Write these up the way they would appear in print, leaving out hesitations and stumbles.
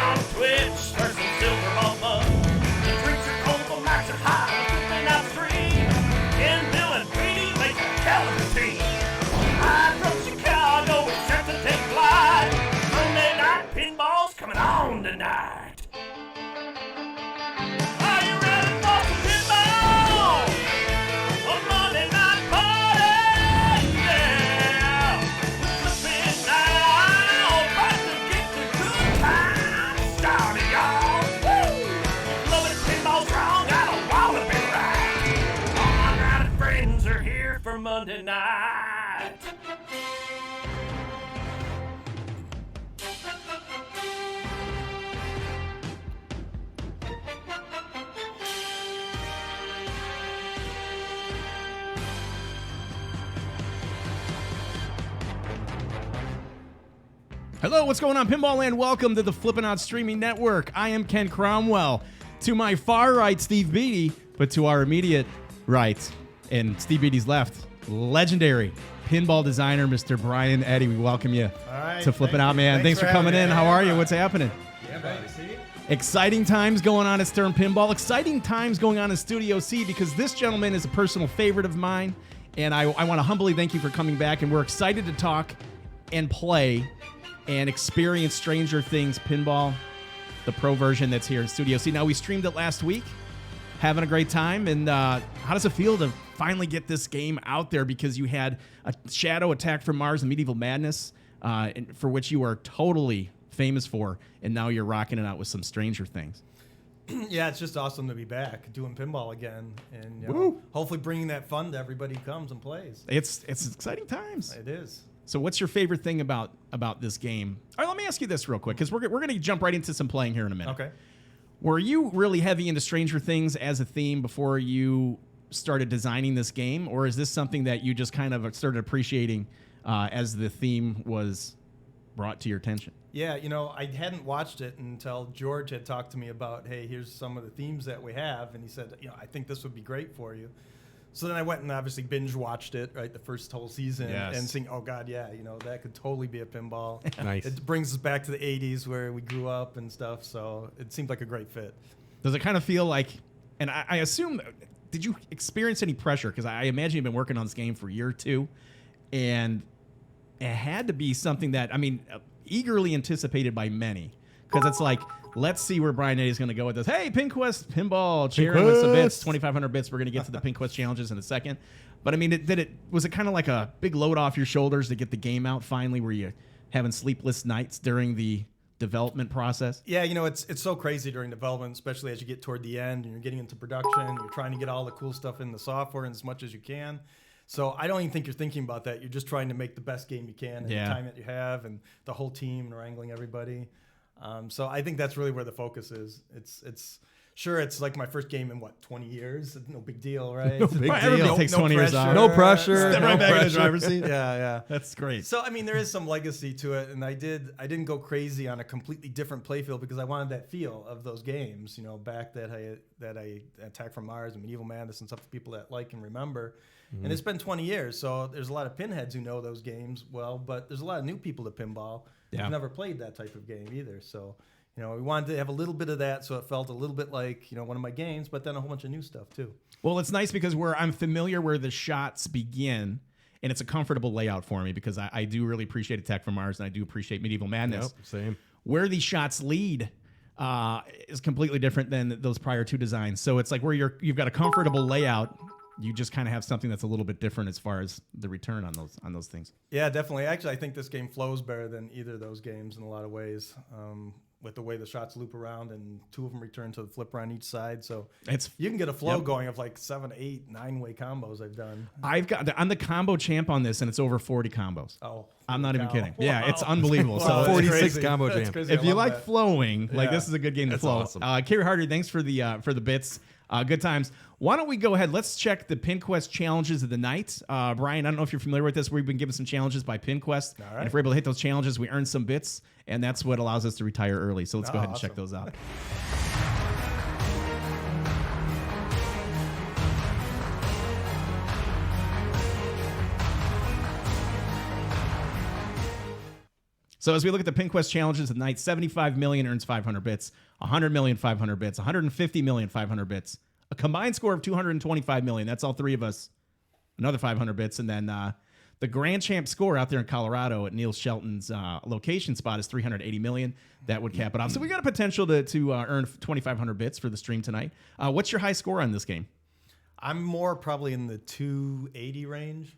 on Twitch, there's some silver mama. The drinks are cold, the mics are high, the flipping out stream. And Bill and Brady make a hell of a team. I'm from Chicago, it's set to take flight. Monday night pinball's coming on tonight. Are you ready for some pinball? A Monday night party, yeah. Flipping now, about to get the good time started, y'all. Woo! Loving pinball's wrong, I don't wanna be right. All my rowdy friends are here for Monday night. Hello, what's going on, Pinball Land? Welcome to the Flippin' Out Streaming Network. I am Ken Cromwell. To my far right, Steve Beatty, but to our immediate right, and Steve Beatty's left, legendary pinball designer, Mr. Brian Eddy. We welcome you to Flippin' Out, man. Thanks for coming in. How are you? What's happening? Yeah, buddy. See? Exciting times going on at Stern Pinball. Exciting times going on in Studio C because this gentleman is a personal favorite of mine, and I want to humbly thank you for coming back, and we're excited to talk and play and experience Stranger Things Pinball, the pro version that's here in Studio C. Now, we streamed it last week, having a great time, and how does it feel to finally get this game out there? Because you had a Shadow Attack from Mars and Medieval Madness, for which you are totally famous for, and now you're rocking it out with some Stranger Things. Yeah, it's just awesome to be back doing pinball again, and hopefully bringing that fun to everybody who comes and plays. It's exciting times. It is. So what's your favorite thing about this game? All right, let me ask you this real quick, because we're going to jump right into some playing here in a minute. Okay. Were you really heavy into Stranger Things as a theme before you started designing this game, or is this something that you just kind of started appreciating as the theme was brought to your attention? Yeah, I hadn't watched it until George had talked to me about, hey, here's some of the themes that we have, and he said, I think this would be great for you. So then I went and obviously binge watched it, right, the first whole season, and saying, oh God, yeah, that could totally be a pinball. Nice. It brings us back to the 80s where we grew up and stuff, so it seemed like a great fit. Does it kind of feel like, and I assume, did you experience any pressure? Because I imagine you've been working on this game for a year or two, and it had to be something that, eagerly anticipated by many, because it's like, let's see where Brian Eddy's going to go with this. Hey, PinQuest Pinball, cheering with some bits, 2,500 bits. We're going to get to the PinQuest challenges in a second. But was it kind of like a big load off your shoulders to get the game out finally? Were you having sleepless nights during the development process? Yeah, it's so crazy during development, especially as you get toward the end and you're getting into production. You're trying to get all the cool stuff in the software as much as you can. So I don't even think you're thinking about that. You're just trying to make the best game you can in the time that you have, and the whole team and wrangling everybody. So I think that's really where the focus is. It's sure, it's like my first game in 20 years. It's no big deal, right? No big deal. Everybody takes 20 years off. No pressure. Step right back in the driver's seat. Yeah. That's great. So there is some legacy to it, and I didn't go crazy on a completely different playfield because I wanted that feel of those games. Back that I Attack from Mars and Medieval Madness and stuff for people that like and remember. And it's been 20 years, so there's a lot of pinheads who know those games well, but there's a lot of new people to pinball who've never played that type of game either. So, we wanted to have a little bit of that, so it felt a little bit like, one of my games, but then a whole bunch of new stuff too. Well, it's nice because I'm familiar where the shots begin, and it's a comfortable layout for me because I do really appreciate Attack from Mars, and I do appreciate Medieval Madness. Yep, same. Where these shots lead is completely different than those prior two designs. So it's like where you've got a comfortable layout. You just kind of have something that's a little bit different as far as the return on those things. Yeah, definitely. Actually, I think this game flows better than either of those games in a lot of ways. With the way the shots loop around and two of them return to the flipper on each side. So you can get a flow going of like 7, 8, 9-way combos I've done. I'm the combo champ on this, and it's over 40 combos. Oh, I'm not even kidding. Yeah, it's unbelievable. Wow, so 46 combo jam. If you like flowing, this is a good game to flow. Awesome. Kerry Hardy, thanks for the bits. Good times. Why don't we go ahead? Let's check the PinQuest challenges of the night. Brian, I don't know if you're familiar with this. We've been given some challenges by PinQuest. All right. And if we're able to hit those challenges, we earn some bits, and that's what allows us to retire early. So let's go ahead and check those out. So as we look at the PinQuest challenges tonight, 75 million earns 500 bits, 100 million 500 bits, 150 million 500 bits, a combined score of 225 million. That's all three of us. Another 500 bits, and then the grand champ score out there in Colorado at Neil Shelton's location spot is 380 million. That would cap it off. So we got a potential to earn 2,500 bits for the stream tonight. What's your high score on this game? I'm more probably in the 280 range.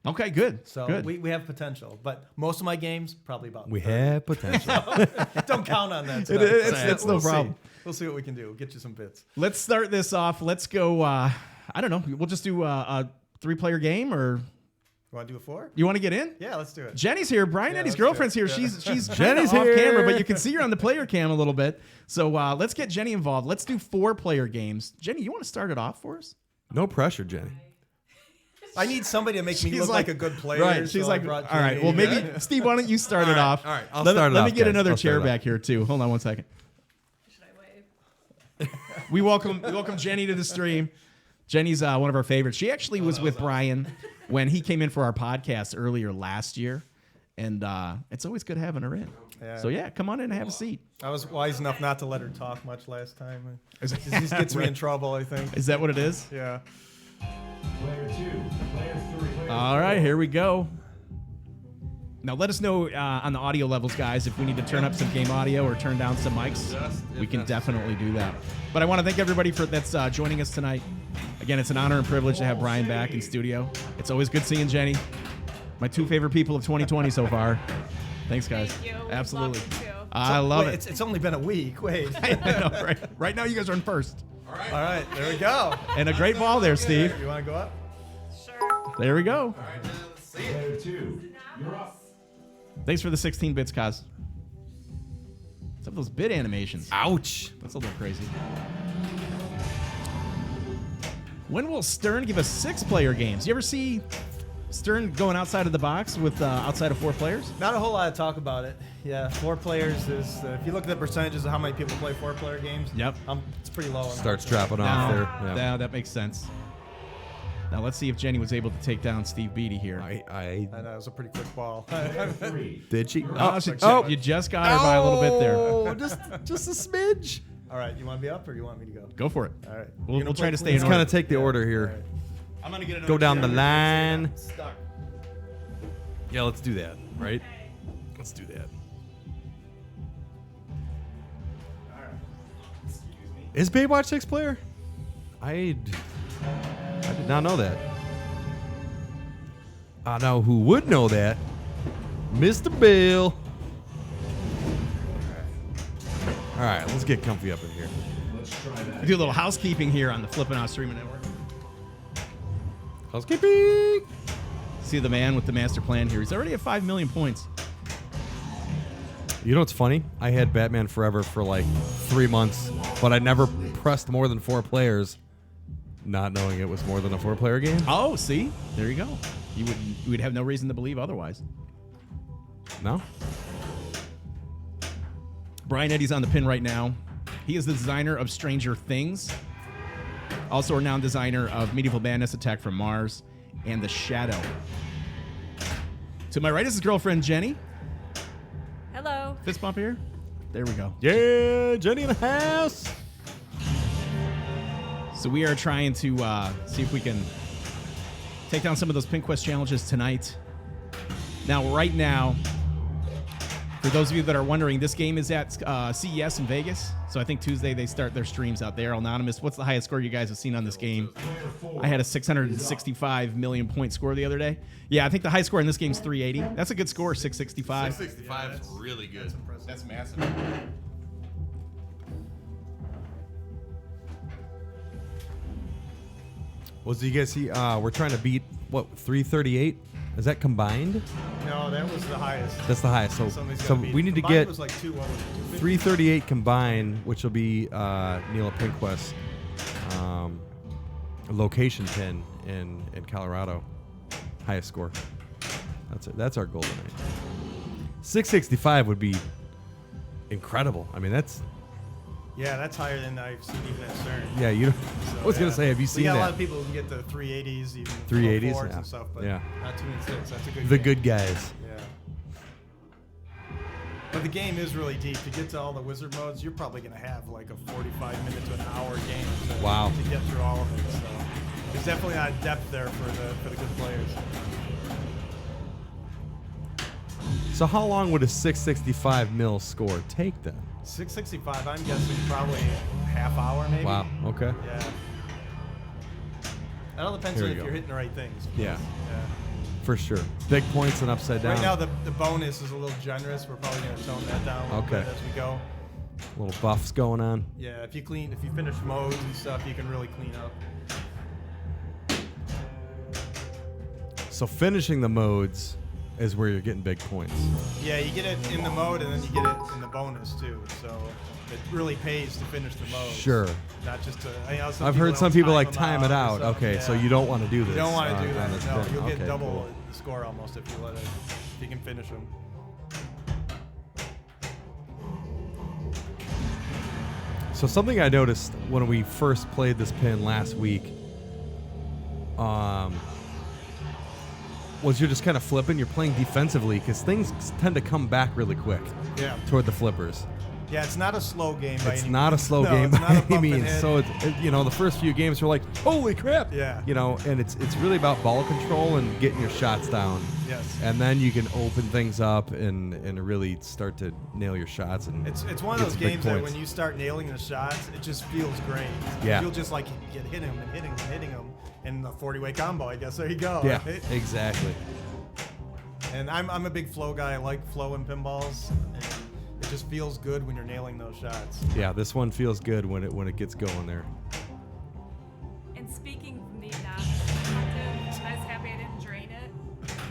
Okay, good. So good. we have potential, but most of my games probably about. We 30. have potential. Don't count on that. Tonight. It's no problem. We'll see what we can do. We'll get you some bits. Let's start this off. Let's go. I don't know. We'll just do a 3-player game, or You want to do a 4? you want to get in? Yeah, let's do it. Jenny's here. Brian Yeah, Eddie's let's do girlfriend's it. here. Yeah. She's Jenny's off here. camera, but you can see her on the player cam a little bit. So let's get Jenny involved. Let's do 4-player games. Jenny, you want to start it off for us? No pressure, Jenny. I need somebody to make me She's look like a good player. Right. She's so I like, brought all right. Jenny. Well, maybe Steve, why don't you start it off? all right, I'll let start it Let off, me get guys. another I'll chair start it back here too. Hold on one second. Should I wave? We welcome Jenny to the stream. Jenny's one of our favorites. She actually was with Brian when he came in for our podcast earlier last year, and it's always good having her in. Yeah. So yeah, come on in and have a seat. I was wise enough not to let her talk much last time. It just gets me in trouble, I think. Is that what it is? Yeah. Player 2, player 3. All right, here we go. Now let us know on the audio levels, guys, if we need to turn up some game audio or turn down some mics. We can definitely do that. But I want to thank everybody that's joining us tonight. Again, it's an honor and privilege to have Brian back in studio. It's always good seeing Jenny. My 2 favorite people of 2020 so far. Thanks, guys. Thank you. Absolutely. Love you too. I love Wait, it. It's only been a week. Wait. I know, right? Right now, you guys are in first. All right, there we go. And a great ball there, Steve. You want to go up? Sure. There we go. Player 2, you're up. Thanks for the 16 bits, Kaz. Some of those bit animations. Ouch. That's a little crazy. When will Stern give us 6-player games? You ever see Stern going outside of the box with outside of 4 players? Not a whole lot of talk about it. Yeah, 4 players is. If you look at the percentages of how many people play 4-player games, Yep. It's pretty low. Starts dropping off there. Yeah. Now that makes sense. Now let's see if Jenny was able to take down Steve Beatty here. I I know it was a pretty quick ball. 3. did she? You just got her by a little bit there. Oh, just a smidge. All right, you want to be up or you want me to go? Go for it. All right. We'll try to stay in Let's order. kind of take the order All here. right. I'm gonna get Go down the line. Stuck. Yeah, let's do that, right? Let's do that. Is Baywatch 6-player? I did not know that. I know who would know that. Mr. Bill. All right, let's get comfy up in here. Let's try that. Do a little housekeeping here on the Flippin' Out Streaming Network. Housekeeping. See the man with the master plan here. He's already at 5 million points. You know what's funny? I had Batman Forever for like 3 months, but I never pressed more than 4 players, not knowing it was more than a 4-player game. Oh, see? There you go. You would have no reason to believe otherwise. No? Brian Eddy's on the pin right now. He is the designer of Stranger Things. Also a renowned designer of Medieval Madness, Attack from Mars, and The Shadow. To my right is his girlfriend, Jenny. Hello. Fist bump here. There we go. Yeah, Jenny in the house. So we are trying to see if we can take down some of those PinQuest challenges tonight. Now, right now, for those of you that are wondering, this game is at CES in Vegas. So I think Tuesday they start their streams out there. Anonymous, what's the highest score you guys have seen on this game? I had a 665 million point score the other day. Yeah, I think the high score in this game is 380. That's a good score, 665. 665 is really good. That's massive. Well, so you guys see, we're trying to beat, what, 338? Is that combined? No, that was the highest. That's the highest. So, Somebody's so gotta beat we it. need to Combined get was like 250? 338 combined, which will be Neil at PinQuest location 10 in Colorado. Highest score. That's our goal tonight. 665 would be incredible. I mean, that's Yeah, that's higher than I've seen even at CERN. yeah. You. So, I was gonna say, have you we seen got a lot that? of people who can get the 380s, even 380s, 4s yeah. and stuff, but Yeah. not 2 and 6. That's a good The game. good guys. Yeah. But the game is really deep. To get to all the wizard modes, you're probably going to have like a 45-minute to an hour game to get through all of it. So there's definitely not depth there for the good players. So how long would a 665 mil score take then? 665, I'm guessing probably half hour maybe. Wow. Okay. Yeah. That all depends Here on we if go. you're hitting the right things. Yeah. Yeah. For sure. Big points and upside down. Right now the bonus is a little generous. We're probably going to tone that down a little bit as we go. Little buffs going on. Yeah, if you finish modes and stuff, you can really clean up. So finishing the modes is where you're getting big points. Yeah, you get it in the mode and then you get it in the bonus too. So it really pays to finish the mode. Sure. Not just to. I've heard some people like time it them out. or something. Okay, Yeah. so you don't want to do this. You don't want to do on that. this No, thing. you'll Okay, get double cool. the score almost if you let it. If you can finish them. So something I noticed when we first played this pin last week, was you're just kind of flipping. You're playing defensively because things tend to come back really quick Yeah. toward the flippers. Yeah, it's not a slow game. By It's any not a means. slow No, game it's by not a any bump and means. hit. So the first few games were like, holy crap. Yeah. And it's really about ball control and getting your shots down. Yes. And then you can open things up and really start to nail your shots. And It's one of get those some big games that points. when you start nailing the shots, it just feels great. Yeah. You feel just like you get hitting them and hitting them and hitting them. And the 40-way combo, I guess. There you go. Yeah, exactly. And I'm a big flow guy. I like flow in pinballs. And it just feels good when you're nailing those shots. Yeah, this one feels good when it gets going there. And speaking from the novice perspective, I was happy I didn't drain it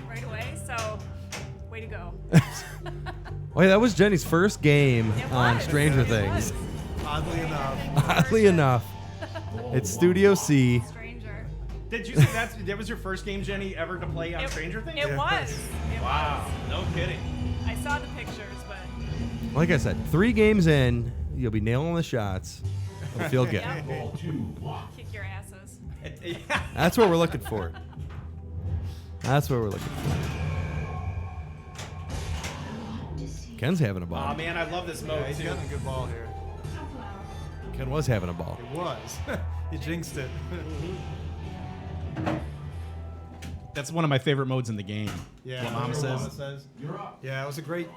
right away. So, way to go. Oh yeah, that was Jenny's first game It on was. Stranger It Things. was. Oddly enough. Oddly enough, it's Studio C. Stranger. Did you say that was your first game, Jenny, ever to play on Stranger Things? It was. It Wow, no kidding. was. I saw the pictures, but Like I said, 3 games in, you'll be nailing the shots. It'll feel good. yeah. Kick your asses. That's what we're looking for. That's what we're looking for. Ken's having a ball. Oh man, I love this mode Yeah, he's too. getting a good ball here. Ken was having a ball. It was. You jinxed it. That's one of my favorite modes in the game. Yeah. What Mama that's says. Mama says. Yeah, it was a great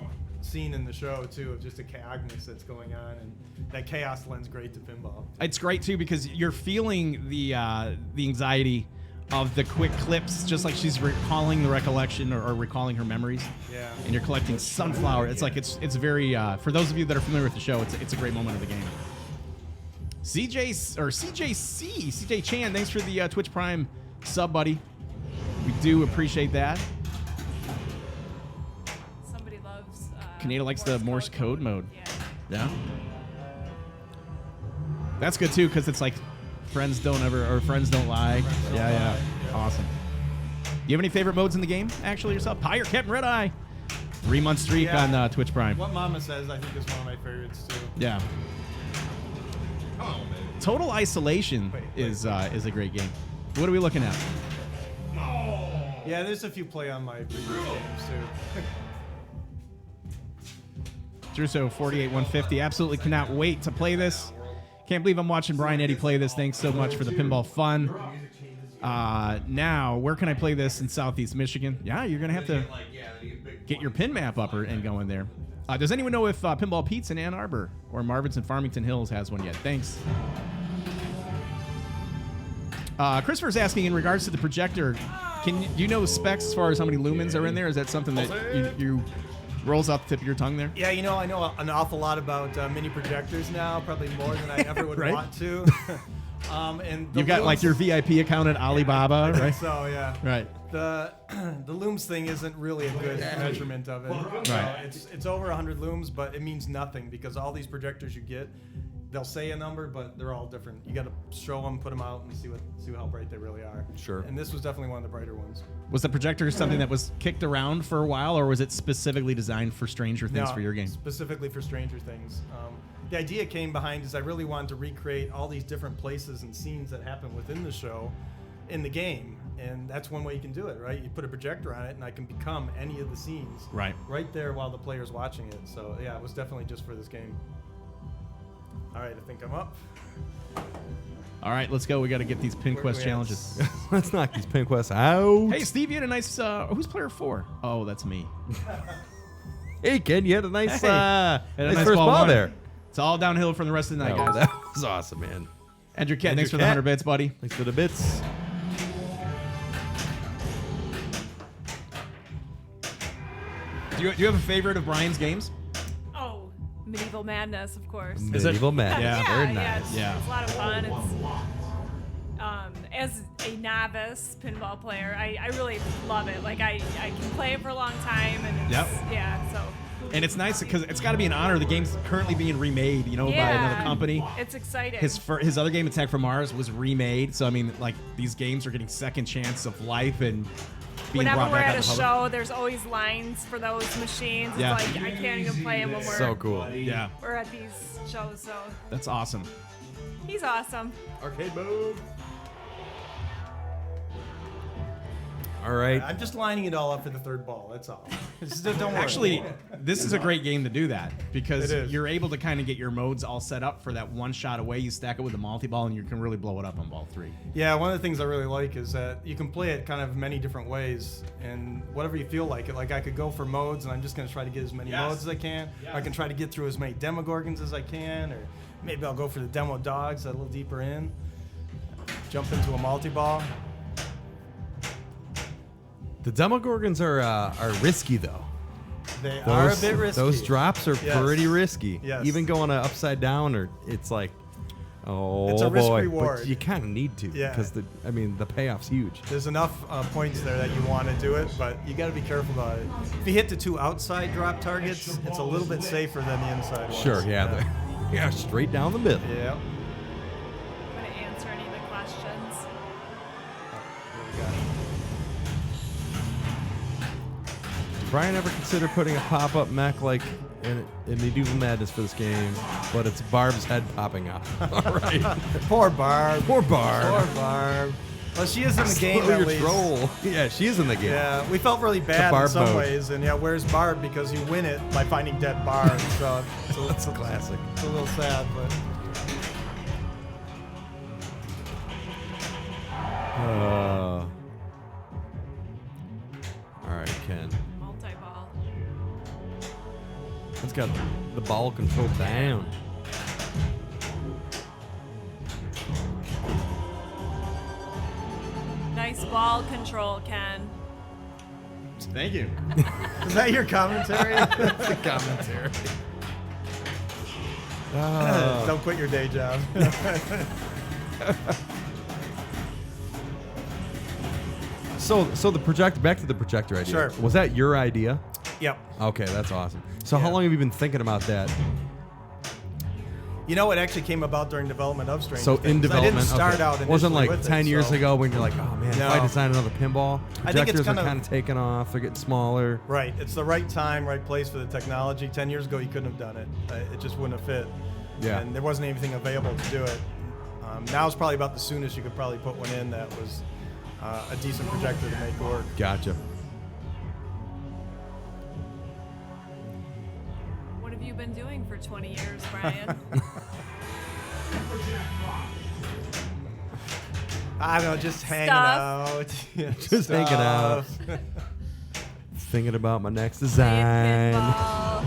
scene in the show too of just the chaos that's going on, and that chaos lends great to pinball. It's great too because you're feeling the anxiety of the quick clips, just like she's recalling the recollection or recalling her memories. Yeah. And you're collecting sunflower. It's like it's very for those of you that are familiar with the show, it's a great moment of the game. CJ Chan, thanks for the Twitch Prime sub, buddy. We do appreciate that. Somebody loves. Kaneda likes the Morse code mode. Yeah. Yeah. That's good too, because it's like friends don't lie. Yeah. Awesome. You have any favorite modes in the game, actually, yourself? Pyre, Captain Red Eye. 3-month streak Yeah. on Twitch Prime. What Mama Says, I think, is one of my favorites too. Yeah. Total Isolation Wait. is a great game. What are we looking at? Yeah, there's a few play on my previous games too. Druso 48150. Absolutely cannot wait to play this. Can't believe I'm watching Brian Eddy play this. Thanks so much for the pinball fun. Now, where can I play this in Southeast Michigan? Yeah, you're gonna have to get your pin map up and going there. Does anyone know if Pinball Pete's in Ann Arbor or Marvin's in Farmington Hills has one yet? Thanks. Christopher's asking in regards to the projector. Do you know the specs as far as how many lumens are in there? Is that something that you rolls off the tip of your tongue there? Yeah, I know an awful lot about mini projectors now, probably more than I ever would Right? want to. And the You've got like your VIP account at Alibaba, right? So yeah, Right. the looms thing isn't really a good measurement of it. Right. It's over 100 looms, but it means nothing because all these projectors you get, they'll say a number, but they're all different. You got to show them, put them out, and see how bright they really are. Sure. And this was definitely one of the brighter ones. Was the projector something that was kicked around for a while, or was it specifically designed for Stranger Things for your game? Specifically for Stranger Things. The idea came behind is I really wanted to recreate all these different places and scenes that happen within the show in the game. And that's one way you can do it, right? You put a projector on it, and I can become any of the scenes Right. there while the player's watching it. So yeah, it was definitely just for this game. All right, I think I'm up. All right, let's go. We got to get these Pin Where Quest we at? challenges. Let's knock these pin quests out. Hey, Steve, you had a nice. Who's player 4? Oh, that's me. Hey, Ken, you had a nice, Hey. Had a nice nice first ball one. there. It's all downhill from the rest of the night, Oh, guys. that was awesome, man. Andrew Cat, Andrew thanks for the Cat. 100 bits, buddy. Thanks for the bits. Do you have a favorite of Brian's games? Oh, Medieval Madness, of course. Is it? Medieval Madness. Yeah. Very Yeah, nice. it's, Yeah. it's a lot of fun. As a novice pinball player, I really love it. Like I can play it for a long time, and it's, Yep. yeah, so. And it's nice because it's got to be an honor. The game's currently being remade, by another company. It's exciting. His other game, Attack from Mars, was remade. So I mean, like these games are getting second chance of life and being Whenever brought we're back at out a to public. show, there's always lines for those machines. It's Yeah. like I can't even play them when So cool. Yeah, we're at these shows. So that's awesome. he's awesome. Arcade mode. All right. I'm just lining it all up for the third ball. That's all. Just don't worry. Actually, this is a great game to do that because It is. you're able to kind of get your modes all set up for that one shot away. You stack it with the multi-ball, and you can really blow it up on ball 3. Yeah, one of the things I really like is that you can play it kind of many different ways and whatever you feel like it. Like I could go for modes and I'm just going to try to get as many Yes. modes as I can. Yes. Or I can try to get through as many Demogorgons as I can, or maybe I'll go for the Demo Dogs a little deeper in. Jump into a multi-ball. The Demogorgons are risky though. They are a bit risky. Those drops are Yes. pretty risky. Yes. Even going upside down, or it's like, oh It's a risk boy. reward. But you kind of need to Yeah. because the payoff's huge. There's enough points there that you want to do it, but you got to be careful about it. If you hit the 2 outside drop targets, it's a little bit safer than the inside ones. Sure, yeah, yeah, straight down the middle. Yeah. I'm gonna answer any of the questions. Here we go. Did Brian ever consider putting a pop-up mech like in Medieval Madness for this game, but it's Barb's head popping out? All right. Poor Barb. Poor Barb. Poor Barb. Well, she is in the game Slow at your least. troll. Yeah, she is in the game. Yeah, we felt really bad in Barb some mode. ways, and yeah, where's Barb? Because you win it by finding dead Barb. So That's a classic. It's a little sad, but All right, Ken. Multi-ball. It's got the ball control down. Nice ball control, Ken. Thank you. is that your commentary? That's the commentary. Don't quit your day job. So the project. Back to the projector idea. Sure. Was that your idea? Yep. Okay, that's awesome. So how Yeah. long have you been thinking about that? You know, it actually came about during development of Stranger So Things. in development, I didn't start okay. out initially Wasn't like with 10 it, years so- ago when you're like, oh man, if I No. design another pinball, I think it's projectors are kind of- kind of taking off. They're getting smaller. Right. It's the right time, right place for the technology. 10 years ago, you couldn't have done it. It just wouldn't have fit. Yeah. And there wasn't anything available to do it. Now it's probably about the soonest you could probably put one in that was a decent projector to make work. Gotcha. What have you been doing for 20 years, Brian? I don't know, just hanging Stuff. out. Yeah, Just hanging out. stuff. Thinking about my next Playing design. pinball.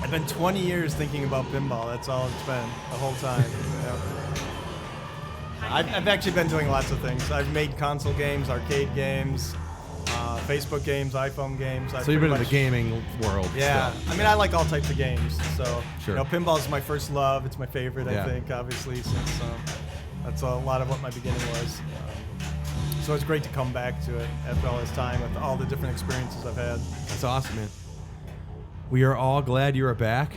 I've been 20 years thinking about pinball. That's all it's been the whole time. Yeah. I've actually been doing lots of things. I've made console games, arcade games, Facebook games, iPhone games. So you've been in the gaming world. Yeah, still. I mean, I like all types of games. So, Sure. pinball is my first love. It's my favorite, Yeah. I think, obviously, since that's a lot of what my beginning was. So it's great to come back to it after all this time with all the different experiences I've had. That's awesome, man. We are all glad you are back,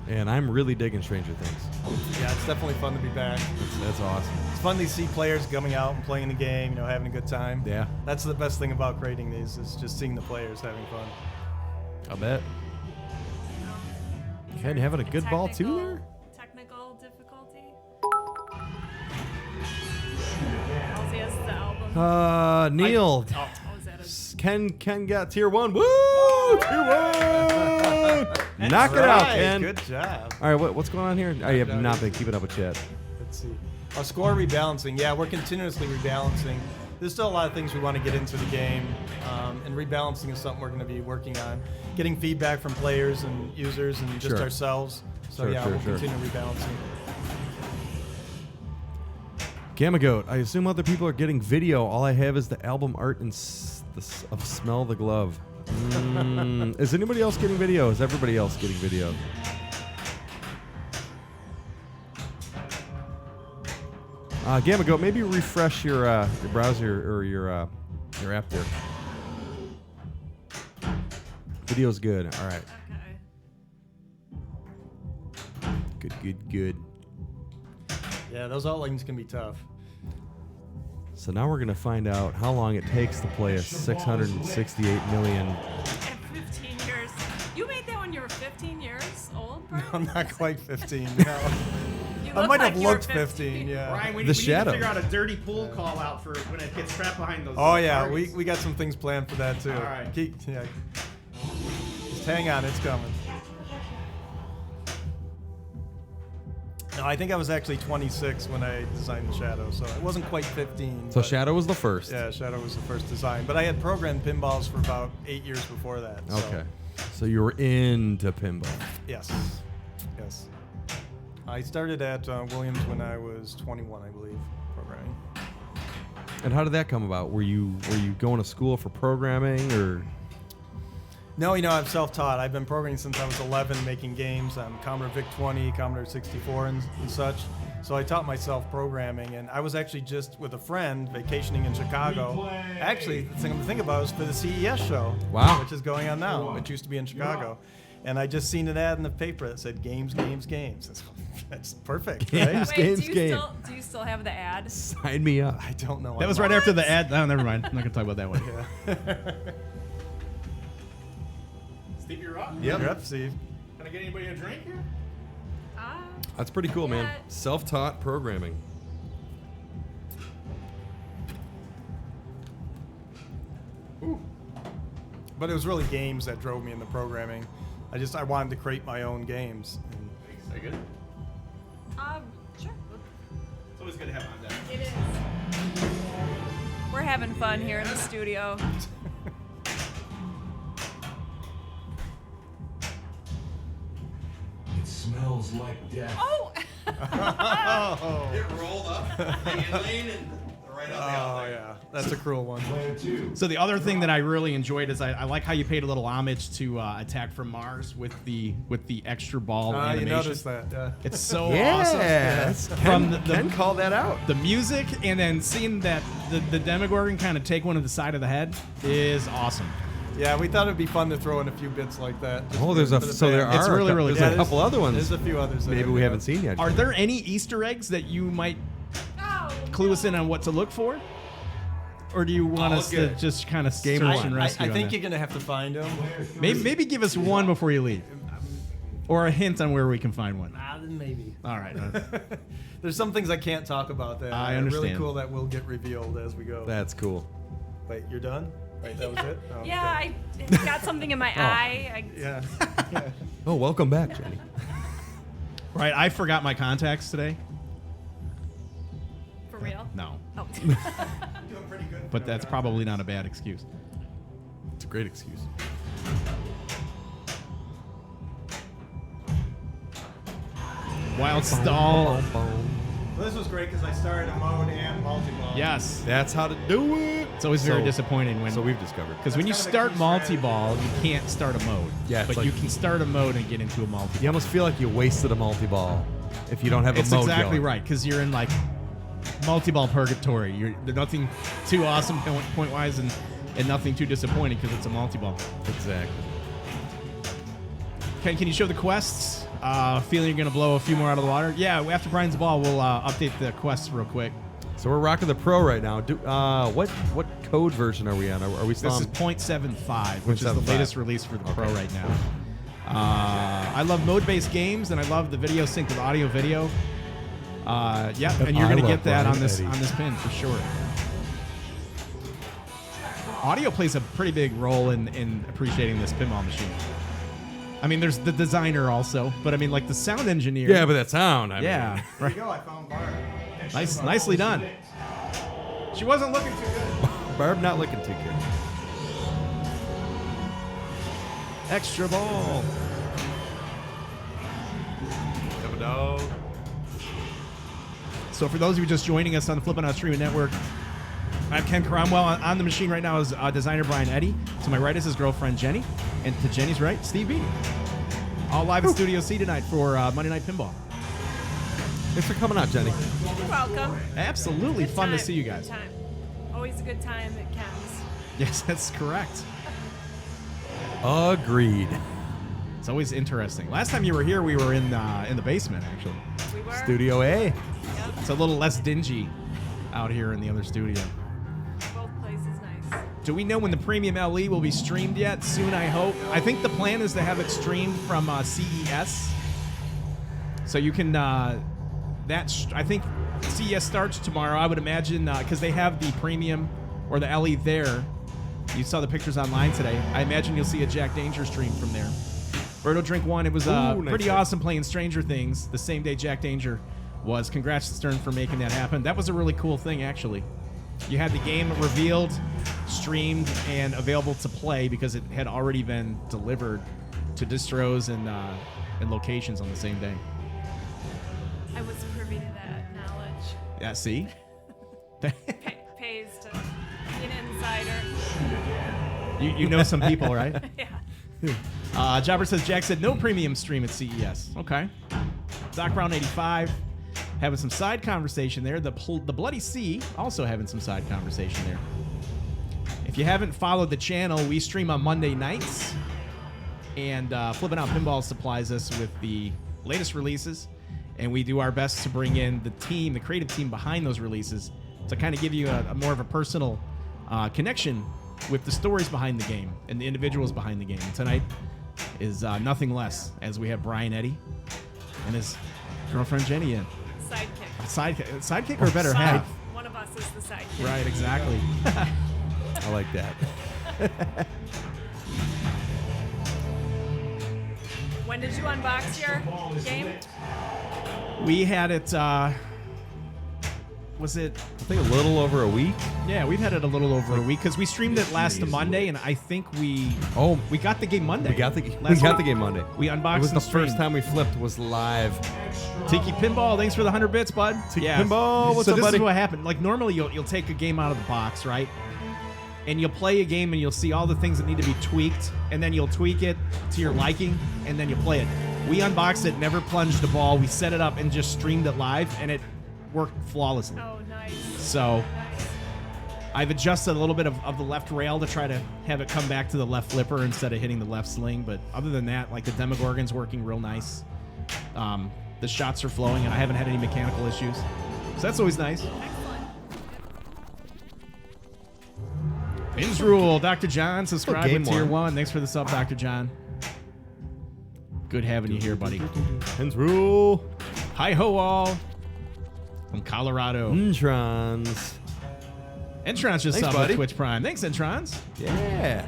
and I'm really digging Stranger Things. Yeah, it's definitely fun to be back. That's awesome. It's fun to see players coming out and playing the game, having a good time. Yeah. That's the best thing about creating these is just seeing the players having fun. I'll bet. Ken, you having a good ball too there? Technical difficulty. All he has is the album Neil. Oh, is that a Ken got tier 1. Woo! Tier 1! Knock it out, Right, Ken. Good job. All right, what's going on here? I have not been keeping up with chat. Let's see. Score rebalancing. Yeah, we're continuously rebalancing. There's still a lot of things we want to get into the game, and rebalancing is something we're going to be working on. Getting feedback from players and users and just Sure. ourselves. So Sure, yeah, sure, we'll sure. continue rebalancing. Gamma Goat, I assume other people are getting video. All I have is the album art and of Smell the Glove. Is anybody else getting video? Is everybody else getting video? Gamma Goat, maybe refresh your browser or your app there. Video's good. All right. okay. Good. Yeah, those outlines can be tough. So now we're going to find out how long it takes to play a 668 million. At 15 years. You made that when you were 15 years old, Brian? I'm not quite 15. No. You I look might like have you were looked 15. Yeah. Brian, we The need to shadow. figure out a dirty pool call out for when it gets trapped behind those. Oh yeah, targets. we got some things planned for that too. All right. Just hang on, it's coming. No, I think I was actually 26 when I designed the Shadow, so it wasn't quite 15. So but- Shadow was the first. Yeah, Shadow was the first design, but I had programmed pinballs for about 8 years before that. So, Okay. So you were into pinball. Yes. I started at Williams when I was 21, I believe, programming. And how did that come about? Were you going to school for programming or? No, I'm self-taught. I've been programming since I was 11, making games on Commodore VIC-20, Commodore 64, and such. So I taught myself programming, and I was actually just with a friend vacationing in Chicago. Actually, the thing I'm thinking about is for the CES show, Wow. which is going on now, which used to be in Chicago. And I just seen an ad in the paper that said games. That's perfect, right? Games. Wait, game. do you still have the ad? Sign me up. I don't know. That was right after the ad. Oh, never mind. I'm not gonna talk about that one. Steve, you're up. Yep, Steve. Can I get anybody a drink here? That's pretty cool, man. Yeah. Self-taught programming. But it was really games that drove me into programming. I wanted to create my own games. And Are you good? Sure. It's always good to have on deck. It is. We're having fun here in the studio. It smells like death. Oh! It rolled up the lane and right Oh yeah, that's a cruel one. Player 2. So the other thing that I really enjoyed is I like how you paid a little homage to Attack from Mars with the extra ball You animation. noticed that? Yeah. It's so Yeah. awesome. From the- Ken called that out. The music and then seeing that the Demogorgon kind of take one to the side of the head is awesome. Yeah, we thought it'd be fun to throw in a few bits like that. just Oh, for- there's for a the so there fans. It's are really, really there's good. a couple other ones. There's a few others. Maybe we haven't seen yet. Are there any Easter eggs that you might Oh, clue us in on what to look for? Or do you want All us good. to just kind of Game search one. and rescue I on think that? you're gonna have to find them. Maybe give us one before you leave. Or a hint on where we can find one. Maybe. All right. There's some things I can't talk about that I are really understand. cool that will get revealed as we go. That's cool. Wait, you're done? Wait, that was it? Oh, yeah, okay. I got something in my eye. Yeah. Oh, welcome back, Jenny. Right, I forgot my contacts today. For real? No. Oh. Doing pretty good. But that's probably not a bad excuse. It's a great excuse. Wild stall. Well, this was great because I started a mode and multi-ball. Yes. That's how to do it. It's always very So- disappointing when So we've discovered. because when you That's kind of a start key multi-ball, you can't start a mode. Yeah, it's but like- you can start a mode and get into a multi. You almost feel like you wasted a multi-ball if you don't have It's a mode exactly going. right because you're in like multi-ball purgatory. There's nothing too awesome point-wise and nothing too disappointing because it's a multi-ball. Exactly. Can you show the quests? Feeling you're gonna blow a few more out of the water? Yeah. After Brian's ball, we'll update the quests real quick. So we're rocking the Pro right now. What code version are we on? Are we still This is on? 0.75, which is the 0.75. latest release for the Pro right now. I love mode-based games, and I love the video sync with audio-video. Yeah, and you're I gonna love get that Brian on this Eddy. pin for sure. Audio plays a pretty big role in appreciating this pinball machine. I mean, there's the designer also, but I mean, like the sound engineer. Yeah, but that sound. I Yeah, mean. There you go. I found Barb. nicely done. She wasn't looking too good. Barb not looking too good. Extra ball. No. So for those of you just joining us on the Flippin' Out Streaming Network, I'm Ken Cromwell. On the machine right now is designer Brian Eddy. To my right is his girlfriend Jenny, and to Jenny's right, Steve Beatty. All live at Studio C tonight for Monday Night Pinball. Thanks for coming out, Jenny. You're welcome. Absolutely Good fun to time, see you good guys. time. Always a good time at Ken's. Yes, that's correct. Agreed. It's always interesting. Last time you were here, we were in the basement, actually. We were. Studio A. Yep. It's a little less dingy out here in the other studio. Both places nice. Do we know when the Premium LE will be streamed yet? Soon, I hope. I think the plan is to have it streamed from CES. So you can, I think CES starts tomorrow. I would imagine, because they have the Premium or the LE there. You saw the pictures online today. I imagine you'll see a Jack Danger stream from there. Berto Drink 1, it was Ooh, nice pretty hit. awesome playing Stranger Things the same day Jack Danger was. Congrats to Stern for making that happen. That was a really cool thing, actually. You had the game revealed, streamed, and available to play because it had already been delivered to distros and locations on the same day. I was privy to that knowledge. Yeah, see? Pays to be an insider. you know some people, right? Yeah. Jobber says, Jack said no premium stream at CES. Okay. Doc Brown 85 having some side conversation there. The Bloody Sea also having some side conversation there. If you haven't followed the channel, we stream on Monday nights. And Flippin' Out Pinball supplies us with the latest releases. And we do our best to bring in the team, the creative team behind those releases, to kind of give you a more of a personal connection with the stories behind the game and the individuals behind the game. And tonight is nothing less, as we have Brian Eddy and his girlfriend Jenny in. Sidekick. Sidekick or better half. One of us is the sidekick. Right, exactly. I like that. When did you unbox your game? We had it, was it? I think a little over a week. Yeah, we've had it a little over a week because we streamed it last Monday, and I think we got the game Monday. We got the game Monday. We unboxed It was and the first streamed. time we flipped was live. Tiki Pinball, thanks for the 100 bits, bud. Tiki Pinball, what's so up, this buddy? is what happened. Like normally you'll take a game out of the box, right? And you'll play a game and you'll see all the things that need to be tweaked, and then you'll tweak it to your liking, and then you play it. We unboxed it, never plunged a ball. We set it up and just streamed it live, and it worked flawlessly. Oh, nice. So Nice. I've adjusted a little bit of the left rail to try to have it come back to the left flipper instead of hitting the left sling. But other than that, like the Demogorgon's working real nice. The shots are flowing, and I haven't had any mechanical issues. So that's always nice. Excellent. Pins Rule, Dr. John, subscribe Game with Tier one. 1. Thanks for the sub, Dr. John. Good having you here, buddy. Pins rule. Hi ho all from Colorado. Introns. Entrance just Thanks, subbed buddy. with Twitch Prime. Thanks, Entrance. Yeah.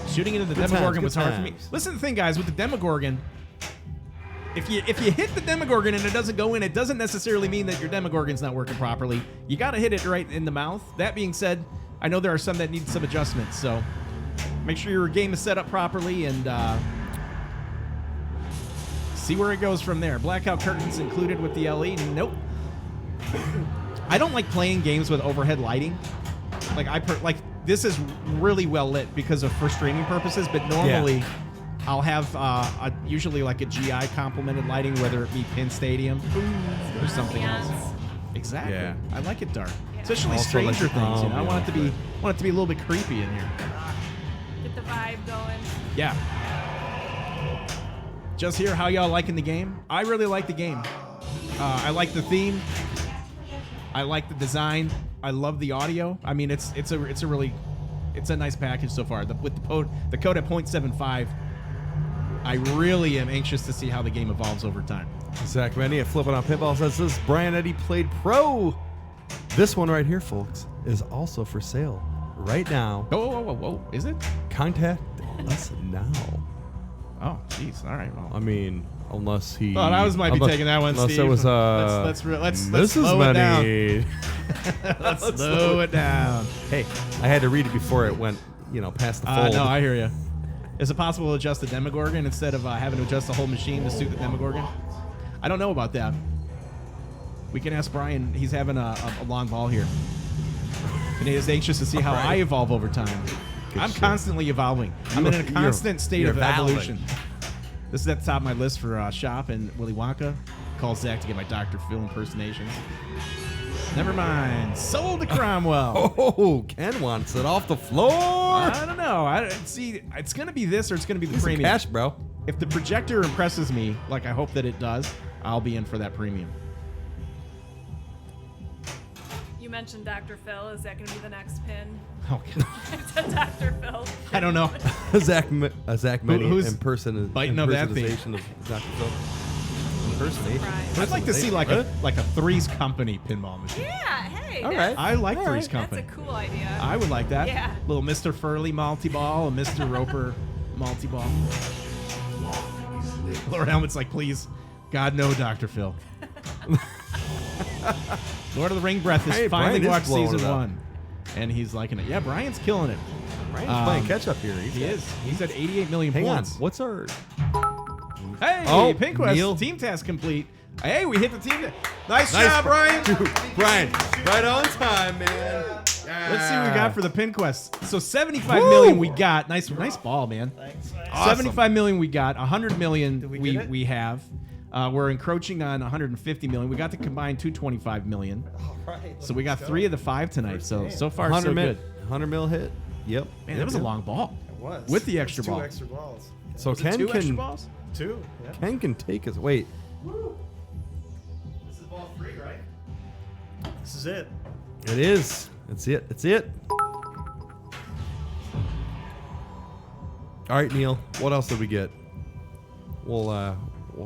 Shooting into the Good Demogorgon times, was good hard for me. times. Listen to the thing, guys, with the Demogorgon, if you hit the Demogorgon and it doesn't go in, it doesn't necessarily mean that your Demogorgon's not working properly. You got to hit it right in the mouth. That being said, I know there are some that need some adjustments, so make sure your game is set up properly and see where it goes from there. Blackout curtains included with the LE? Nope. I don't like playing games with overhead lighting. Like this is really well lit because of for streaming purposes, but normally I'll have usually like a GI complemented lighting, whether it be Pin Stadium or something else. Ambiance. Exactly. Yeah. I like it dark, Yeah. especially Also Stranger like the Things. You know, I want it to be ambiance, a little bit creepy in here. Get the vibe going. Yeah. Just hear how y'all liking the game. I really like the game. I like the theme. I like the design. I love the audio. I mean, it's a nice package so far. With the code at 0.75, I really am anxious to see how the game evolves over time. Zach Manny at Flippin' Out Pinball says this. Brian Eddy played pro. This one right here, folks, is also for sale right now. Whoa. Is it? Contact us now. Oh, jeez. All right. Well, I mean, unless he. thought I might be taking that one, unless Steve. it was let's this slow is it down. many. Let's slow it down. Hey, I had to read it before it went, past the fold. No, I hear you. Is it possible to adjust the Demogorgon instead of having to adjust the whole machine to suit the Demogorgon? I don't know about that. We can ask Brian. He's having a long ball here. And he is anxious to see how I evolve over time. I'm constantly evolving. I'm in a constant state of evolution. This is at the top of my list for shop and Willy Wonka. Call Zach to get my Dr. Phil impersonations. Never mind. Sold to Cromwell. Oh, Ken wants it off the floor. I don't know. See, it's going to be this or it's going to be the Some premium. cash, bro. If the projector impresses me, like I hope that it does, I'll be in for that premium. You mentioned Dr. Phil. Is that going to be the next pin? Oh, God. It's a Dr. Phil. I don't know. Zach Many who's impersonation of that thing? of Dr. Phil. Impersonation. Right. I'd like to see like a Three's Company pinball machine. Yeah, hey. All that's- right. I like All Three's right. Company. That's a cool idea. I would like that. Yeah. Little Mr. Furley multi-ball, a Mr. Roper multi-ball. Lord Helmet's like, please, God, no, Dr. Phil. Lord of the Ring Breath Hey, is finally Brian is watched blowing season it up. 1. And he's liking it. Yeah, Brian's killing it. Brian's playing catch up here. He is. He's at 88 million Hang on. points. What's our? Hey, Oh, Pinquest, Neil. team task complete. Hey, we hit the team. Nice job, Brian. Brian, right on time, man. Let's see what we got for the Pinquest. So 75 million we got. Nice ball, man. Thanks. Awesome. 75 million we got. 100 million Did we we, get it? we have. We're encroaching on 150 million. We got to combine 225 million. All right. So we got 3 of the 5 tonight. First So game. so far 100 so mil, good. 100 mil hit. Yep. Man, that was a long ball. It was. With the It was extra ball. 2 extra balls. So Was it Ken 2 extra can balls? 2. Yeah. Ken can take us. Wait, This is ball 3, right? This is it. it is. It's it. It's it. All right, Neil. What else did we get? We'll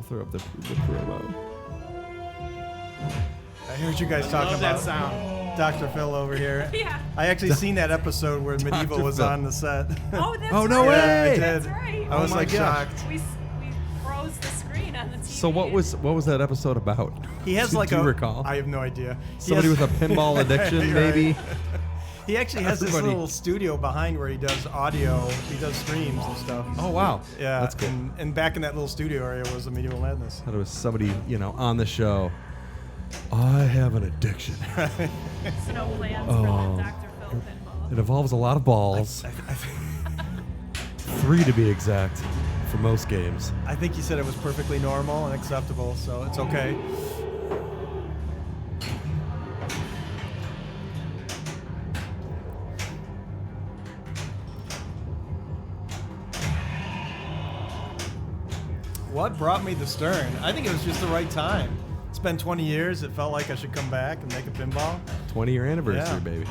throw up the promo. I heard you guys talking love that about sound. Dr. Phil over here. Yeah. I actually seen that episode where Medieval was Phil. on the set. Oh, that's Oh, no right. way. I That's did. right. I was Oh my like gosh. shocked. We froze the screen on the TV. So what was that episode about? He has Do like you a. recall? I have no idea. He Somebody has- with a pinball addiction, Right. maybe. He actually has this Everybody. little studio behind where he does audio. He does streams and stuff. Oh wow. Yeah, That's cool. And back in that little studio area was the Medieval Madness. Thought it was somebody, on the show. I have an addiction. So no plans Oh. for that Dr. Phil pinball. It involves a lot of balls. 3 to be exact, for most games. I think he said it was perfectly normal and acceptable, so it's okay. What brought me to Stern? I think it was just the right time. It's been 20 years. It felt like I should come back and make a pinball. 20-year anniversary, Yeah. baby.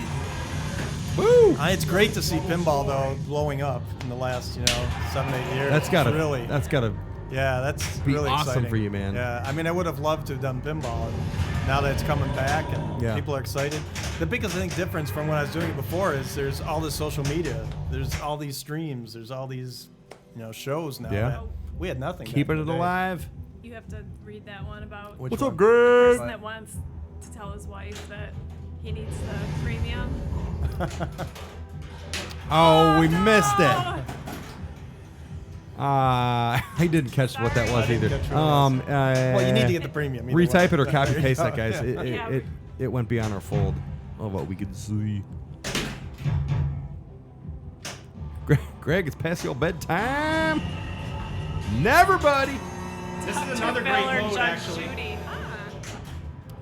Woo! It's great to see pinball though blowing up in the last 7-8 years. That's gotta really. That's gotta. Yeah, that's be really awesome exciting for you, man. Yeah, I mean, I would have loved to have done pinball, and now that it's coming back and Yeah. people are excited. The biggest difference from when I was doing it before is there's all this social media, there's all these streams, there's all these shows now. Yeah. that we had nothing. back Keeping in it the day. alive. You have to read that one about Which What's one? up, the Greg? person that wants to tell his wife that he needs the premium. Oh, we missed it. no! I didn't catch what that was I didn't either. catch what it was. Well, you need to get the premium. either Retype way. it or copy There you paste go. that, guys. Yeah. It went beyond our fold of what we could see. Greg, it's past your bedtime. Never, buddy. This is Dr. another Phil great or mode, Judge actually. Judy. Huh.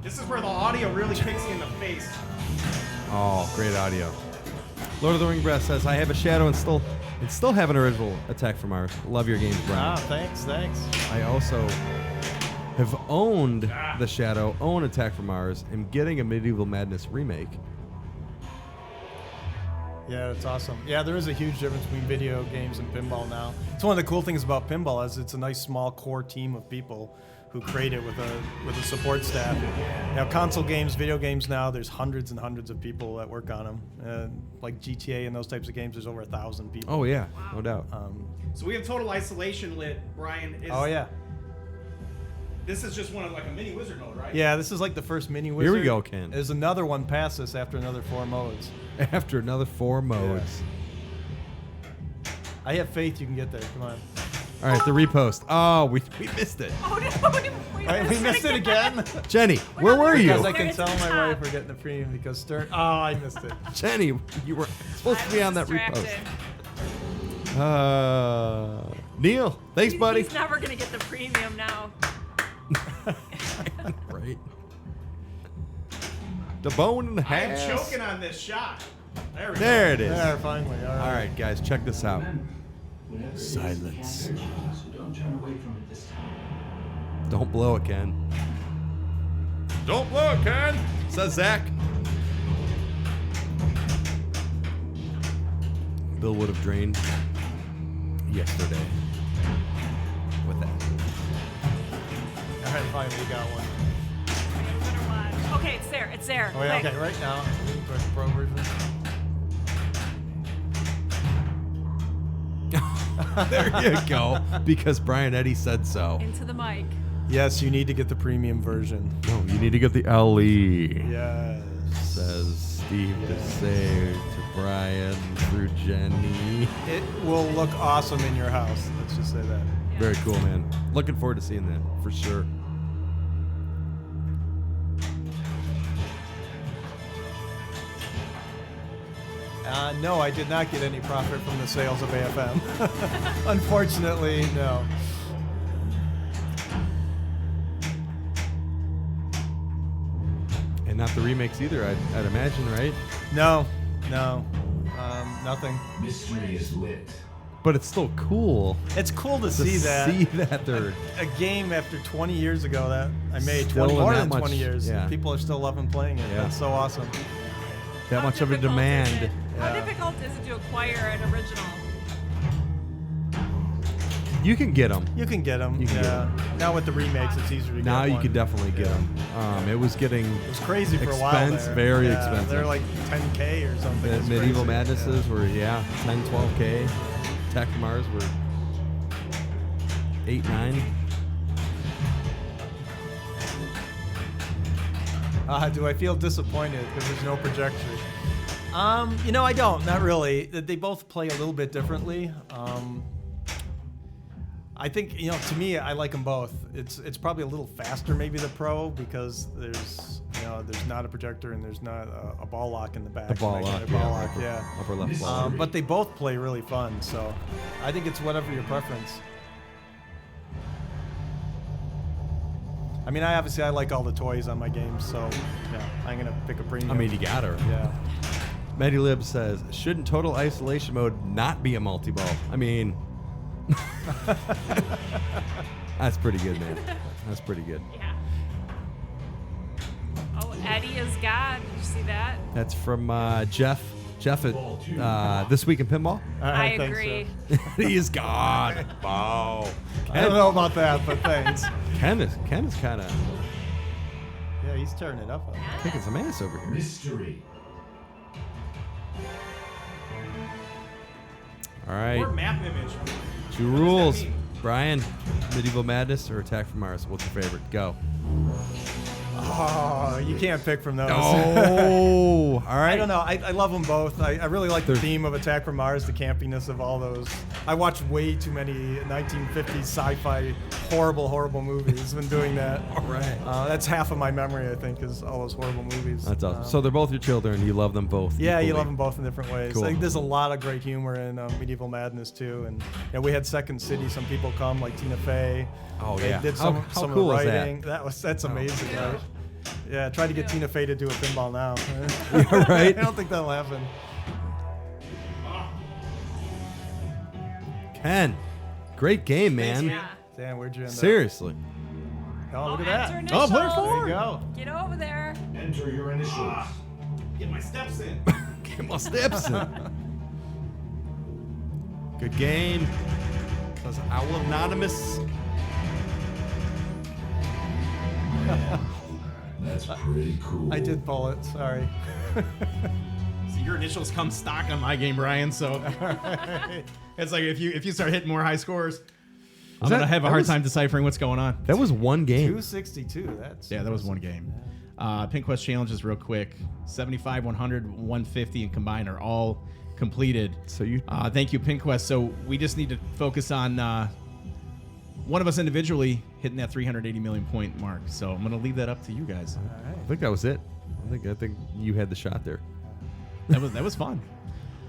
This is where the audio really kicks you in the face. Oh, great audio. Lord of the Ring Breath says, I have a shadow and still have an original Attack from Mars. Love your games, Brian. Thanks. I also have owned the Shadow, own Attack from Mars, and getting a Medieval Madness remake. Yeah, that's awesome. Yeah, there is a huge difference between video games and pinball now. It's one of the cool things about pinball is it's a nice small core team of people who create it with a support staff. Now, console games, video games now, there's hundreds and hundreds of people that work on them. Like GTA and those types of games, there's over 1,000 people. Oh yeah, no doubt. So we have Total Isolation lit, Brian. Oh yeah. This is just one of like a mini wizard mode, right? Yeah, this is like the first mini wizard. Here we go, Ken. There's another one past this after another 4 modes. After another 4 modes. I have faith you can get there. Come on. All right, the repost. Oh, we missed it. Oh no, We missed it again. Jenny, where were you? Because I can It's tell at the my top. wife we're getting the premium because Stern. Oh, I missed it. Jenny, you were supposed to be on that repost. Neil, thanks, buddy. He's never gonna get the premium now. Right. The bone and the I'm hash. choking on this shot. There we There go. it is. There, finally. All right, guys, check this out. Whenever Silence. you encounter, so don't turn away from it this time. Don't blow it, Ken. Don't blow it, Ken, says Zach. Bill would have drained yesterday with that. All right, finally we got one. Okay, it's there. It's there. Oh, yeah, Quick. okay, right now. Pro version. There you go. Because Brian Eddy said so. Into the mic. Yes, you need to get the premium version. No, you need to get the LE. Yes. Says Steve to say to Brian through Jenny. It will look awesome in your house. Let's just say that. Very cool, man. Looking forward to seeing that for sure. No, I did not get any profit from the sales of AFM. Unfortunately, no. And not the remakes either, I'd imagine, right? No, nothing. Mystery is lit. But it's still cool It's cool to to see that. see that they're A game after 20 years ago that I made, Still 20 in more that than much- 20 years. yeah. People are still loving playing it. Yeah. That's so awesome. that How much of a difficult is demand. it- How Yeah. difficult is it to acquire an original? You can get them. You can get them. You can get Yeah. Now with the remakes, it's easier to Now get you one. could definitely get them. It was getting It was crazy for a while expense, there. very Yeah, expensive. They're like 10K or something. the It's medieval crazy. madnesses were 10, 12K. Attack from Mars were 8, 9. Do I feel disappointed because there's no projector? I don't. Not really. They both play a little bit differently. I think, to me, I like them both. It's probably a little faster, maybe the Pro, because there's not a projector and there's not a ball lock in the back. The ball Like, lock, a ball yeah, lock, upper- yeah. upper left ball. But they both play really fun, so I think it's whatever your preference. I mean, I like all the toys on my games, so yeah, I'm gonna pick a premium. I mean, you got her. yeah. Medilib says, shouldn't Total Isolation Mode not be a multi-ball? I mean, that's pretty good, man. That's pretty good. Yeah. Oh, Eddy is God. Did you see that? That's from Jeff. Jeff at This Week in Pinball. I think so. agree. He is God. Wow. I don't know about that, but thanks. Ken is kind of Yeah, he's turning it up. kicking some ass over here. Mystery. All right. Or map image. Two rules. Brian, Medieval Madness or Attack from Mars? What's your favorite? Go. Oh, you can't pick from those. Oh, all right. I don't know. I love them both. I really like the They're- theme of Attack from Mars, the campiness of all those. I watched way too many 1950s sci-fi horrible movies. Been doing that. All right. That's half of my memory, I think, is all those horrible movies. That's awesome. So they're both your children. You love them both. Yeah, you equally. love them both in different ways. Cool. Like, there's a lot of great humor in Medieval Madness too, and we had Second City. Some people come like Tina Fey. Oh, They yeah. did How some of cool the is that? writing. That's amazing, right? Yeah, try to get Tina Fey to do a pinball now. Yeah, right? I don't think that'll happen. Ken, great game, man. Yeah. Damn, where'd you end Seriously. up? Oh, look at enter that. initials. player There four. you go. Get over there. Enter your initials. Get my steps in. Get my steps in. Good game. Says Owl Anonymous. That's pretty cool. I did pull it. Sorry. So your initials come stock on my game, Brian. So it's like if you start hitting more high scores, I'm gonna have a hard time deciphering what's going on. That was one game. 262. That's Yeah, that was one game. Pink Quest challenges real quick. 75, 100, 150, and combined are all completed. So you Thank you, Pink Quest. So we just need to focus on one of us individually hitting that 380 million point mark. So I'm going to leave that up to you guys. I think that was it. I think you had the shot there. That was fun.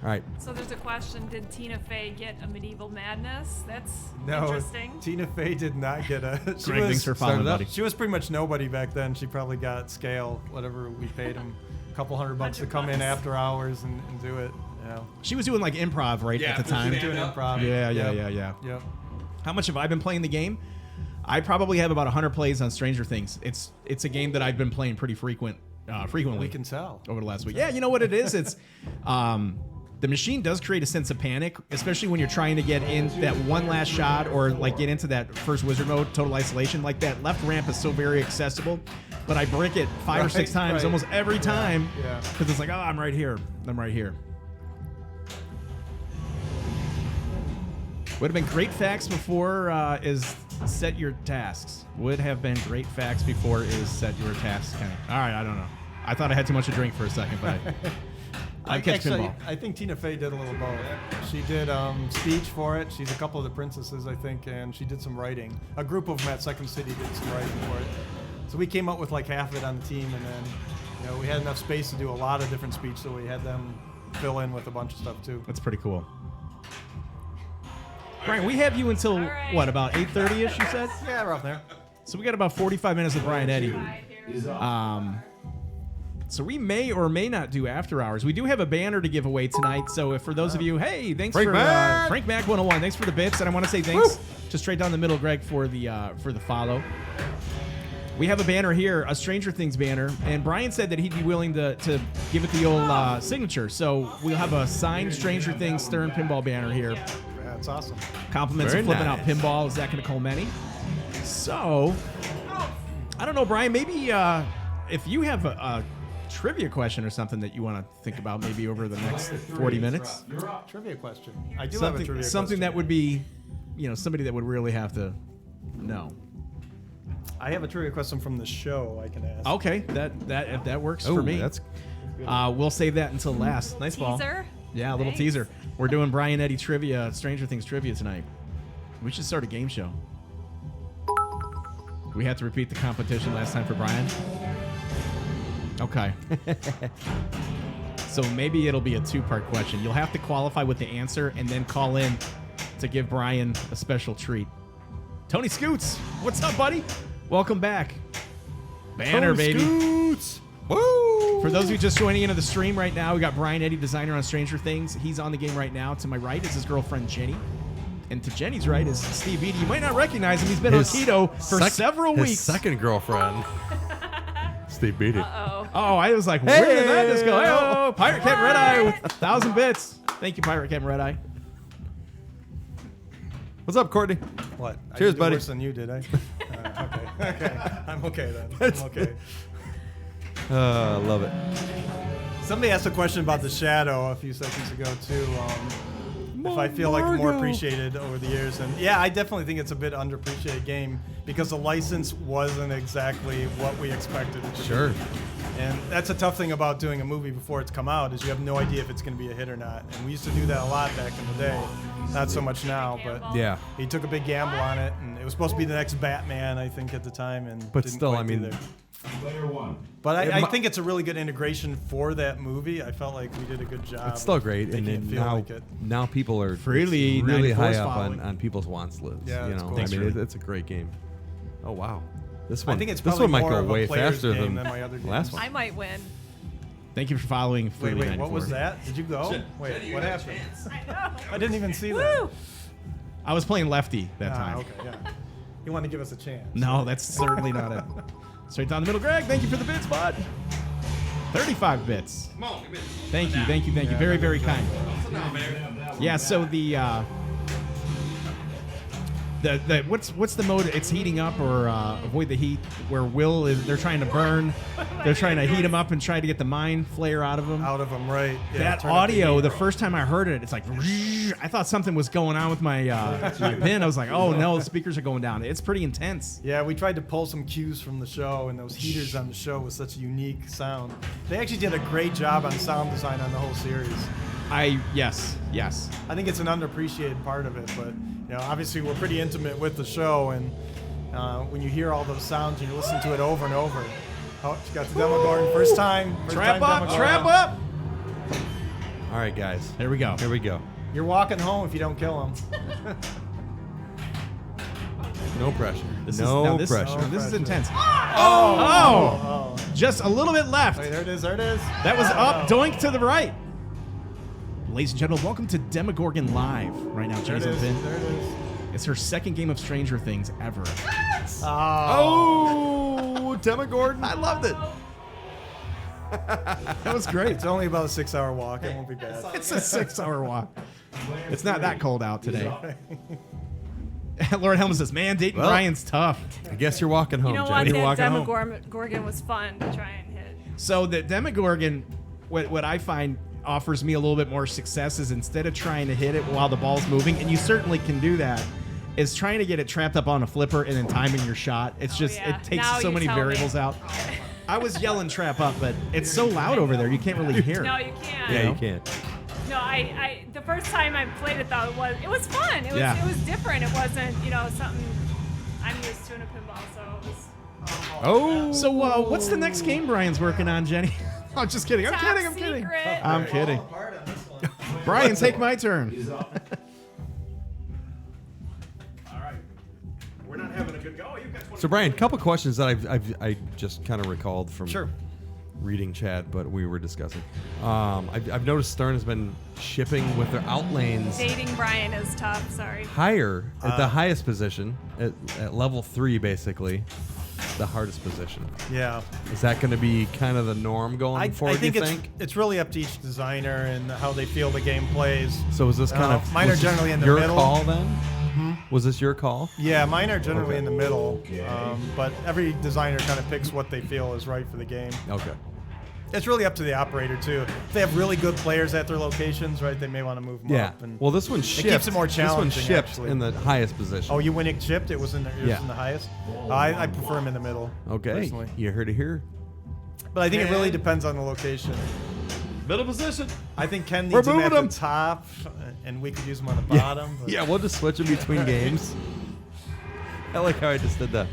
All right. So there's a question: did Tina Fey get a medieval madness? That's no. interesting. Tina Fey did not get a. Greg, thanks for following, buddy. She was pretty much nobody back then. She probably got scale, whatever we paid him, a couple $100 to come in $100. after hours and do it. Yeah. She was doing like improv at the time. Doing improv. Yeah. Yep. How much have I been playing the game? I probably have about 100 plays on Stranger Things. It's a game that I've been playing pretty frequently We can tell. over the last week. Yeah, you know what it is? It's the machine does create a sense of panic, especially when you're trying to get in that one last shot or like get into that first wizard mode, total isolation. Like that left ramp is so very accessible, but I brick it 5 or 6 times almost every time because it's like, oh, I'm right here. Would have been great facts before is set your tasks. Would have been great facts before is set your tasks. Kind of. All right, I don't know. I thought I had too much to drink for a second, but I catch pinball. I think Tina Fey did a little both. She did speech for it. She's a couple of the princesses, I think, and she did some writing. A group of them at Second City did some writing for it. So we came up with like half of it on the team, and then we had enough space to do a lot of different speech, so we had them fill in with a bunch of stuff too. That's pretty cool. Brian, we have you until right. what, about 8:30ish? You said. Yeah, we're up there. So we got about 45 minutes with Brian Eddy. Is up. So we may or may not do after hours. We do have a banner to give away tonight. So if for those of you, hey, thanks Frank for Mac! Frank Mac 101. Thanks for the bits, and I want to say thanks to straight down the middle, Greg, for the follow. We have a banner here, a Stranger Things banner, and Brian said that he'd be willing to give it the old signature. So we'll have a signed Stranger Things Stern Pinball banner here. Yeah, it's awesome. Compliments Very of flipping nice. out pinball. Is that going to call many? So, I don't know, Brian. Maybe if you have a trivia question or something that you want to think about, maybe over the next 40 minutes, Trivia question. I do have a trivia something question. that would be, somebody that would really have to know. I have a trivia question from the show I can ask. Okay, if that works Oh, for me. that's We'll save that until last. Nice ball. Teaser. Yeah, a little Thanks. teaser. We're doing Brian Eddy trivia, Stranger Things trivia tonight. We should start a game show. We had to repeat the competition last time for Brian. Okay. So maybe it'll be a 2-part question. You'll have to qualify with the answer and then call in to give Brian a special treat. Tony Scoots, what's up, buddy? Welcome back. Banner, baby. Scoots. Woo! For those of you just joining into the stream right now, we got Brian Eddy, designer on Stranger Things. He's on the game right now. To my right is his girlfriend, Jenny. And to Jenny's right is Steve Eddy. You might not recognize him. He's been on keto for several his weeks. second girlfriend, Steve Beatty. Uh-oh. Oh, I was like, where did that just go? Oh, Pirate Captain Red Eye with 1,000 bits. Thank you, Pirate Captain Red Eye. What's up, Courtney? What? Cheers, I did buddy. Worse than you did, I? Okay. I'm okay then. I'm okay. I love it. Somebody asked a question about the shadow a few seconds ago too. If I feel like more appreciated over the years, and yeah, I definitely think it's a bit underappreciated game because the license wasn't exactly what we expected it to Sure. be. And that's a tough thing about doing a movie before it's come out is you have no idea if it's going to be a hit or not. And we used to do that a lot back in the day. Not so much now, but Gamble. Yeah. he took a big gamble on it, and it was supposed to be the next Batman, I think, at the time, and But didn't still, quite I do mean- there. Player one. But I mi- think it's a really good integration for that movie. I felt like we did a good job. It's still great, and making it then feel now, like it. now people are Freely it's really 94's high up following. on people's wants lists. Yeah, you it's know, cool. I Thanks, mean, Rudy. it's a great game. Oh wow, this one. I think it's this probably one might more go of a way player's faster game than than my other the last games. I one. might win. Thank you for following Wait, Freely 94. what was that? Did you go? Wait, what happened? I know. I didn't even see that. Woo! I was playing lefty that time. Okay, yeah. You want to give us a chance? No, that's certainly not it. Straight down the middle, Greg. Thank you for the bits, bud. 35 bits. Thank you. Very, very kind. Yeah, so the What's the mode? It's heating up or avoid the heat. Where Will is, they're trying to burn. They're trying to heat him up and try to get the mind flare out of him. Out of them, right? Yeah, That turn up the audio, heat. the first time I heard it, it's like I thought something was going on with my pin. I was like, oh no, the speakers are going down. It's pretty intense. Yeah, we tried to pull some cues from the show, and those heaters on the show was such a unique sound. They actually did a great job on sound design on the whole series. Yes. I think it's an underappreciated part of it, but you know, obviously we're pretty intimate with the show, and when you hear all those sounds and you listen to it over and over. Oh, she got the Demogorgon first time. Trap up. All right, guys. Here we go. Here we go. You're walking home if you don't kill him. No pressure. This No is pressure. intense. Oh. Just a little bit left. Wait, there it is. That was up, doink to the right. Ladies and gentlemen, welcome to Demogorgon Live. Right now, There it Jenny's is. on pin. There it is. It's her second game of Stranger Things ever. Oh, Demogorgon. I loved it. That was great. It's only about a 6-hour walk. It won't be bad. It's a 6-hour walk. It's not that cold out today. Lauren Helm says, man, dating Well, Brian's tough. I guess you're walking home, You know Jenny. what? You're That walking home. Demogorgon was fun to try and hit. So the Demogorgon, what I find offers me a little bit more success is instead of trying to hit it while the ball's moving, and you certainly can do that, is trying to get it trapped up on a flipper and then timing your shot. It's just, yeah. it takes Now so you many tell me. variables out. I was yelling trap up, but it's so loud over there, you can't really hear. No, you can't. Yeah, you can't. No, I the first time I played it though, it was fun. It was Yeah. it was different. It wasn't, something I'm used to in a pinball, so it was Oh. So what's the next game Brian's working on, Jenny? I'm just kidding. I'm top kidding. I'm kidding. secret. I'm kidding. Brian, take my turn. All right. We're not having a good go. You've got 20. So Brian, a couple questions that I just kind of recalled from Sure. reading chat, but we were discussing. I've noticed Stern has been shipping with their outlanes Dating Brian is tough, sorry. higher at the highest position at level 3, basically, the hardest position. Yeah. Is that going to be kind of the norm going I forward? think you it's think? it's really up to each designer and how they feel the game plays. So is this kind of mine are was this generally in the your middle. call then? Was this your call? Yeah, mine are generally Okay. in the middle, but every designer kind of picks what they feel is right for the game. Okay. It's really up to the operator too. If they have really good players at their locations, right, they may want to move them Yeah. up. And Well, this one shipped. keeps it more This one challenging, shipped actually. in the highest position. oh, you when it chipped, it was in the, Yeah. in the highest. I prefer them in the middle. Okay. Personally. You heard it here. But I think it really depends on the location. Middle position. I think Ken We're needs them at moving the 'em. top, and we could use them on the bottom. But Yeah, we'll just switch in between games. I like how I just did that.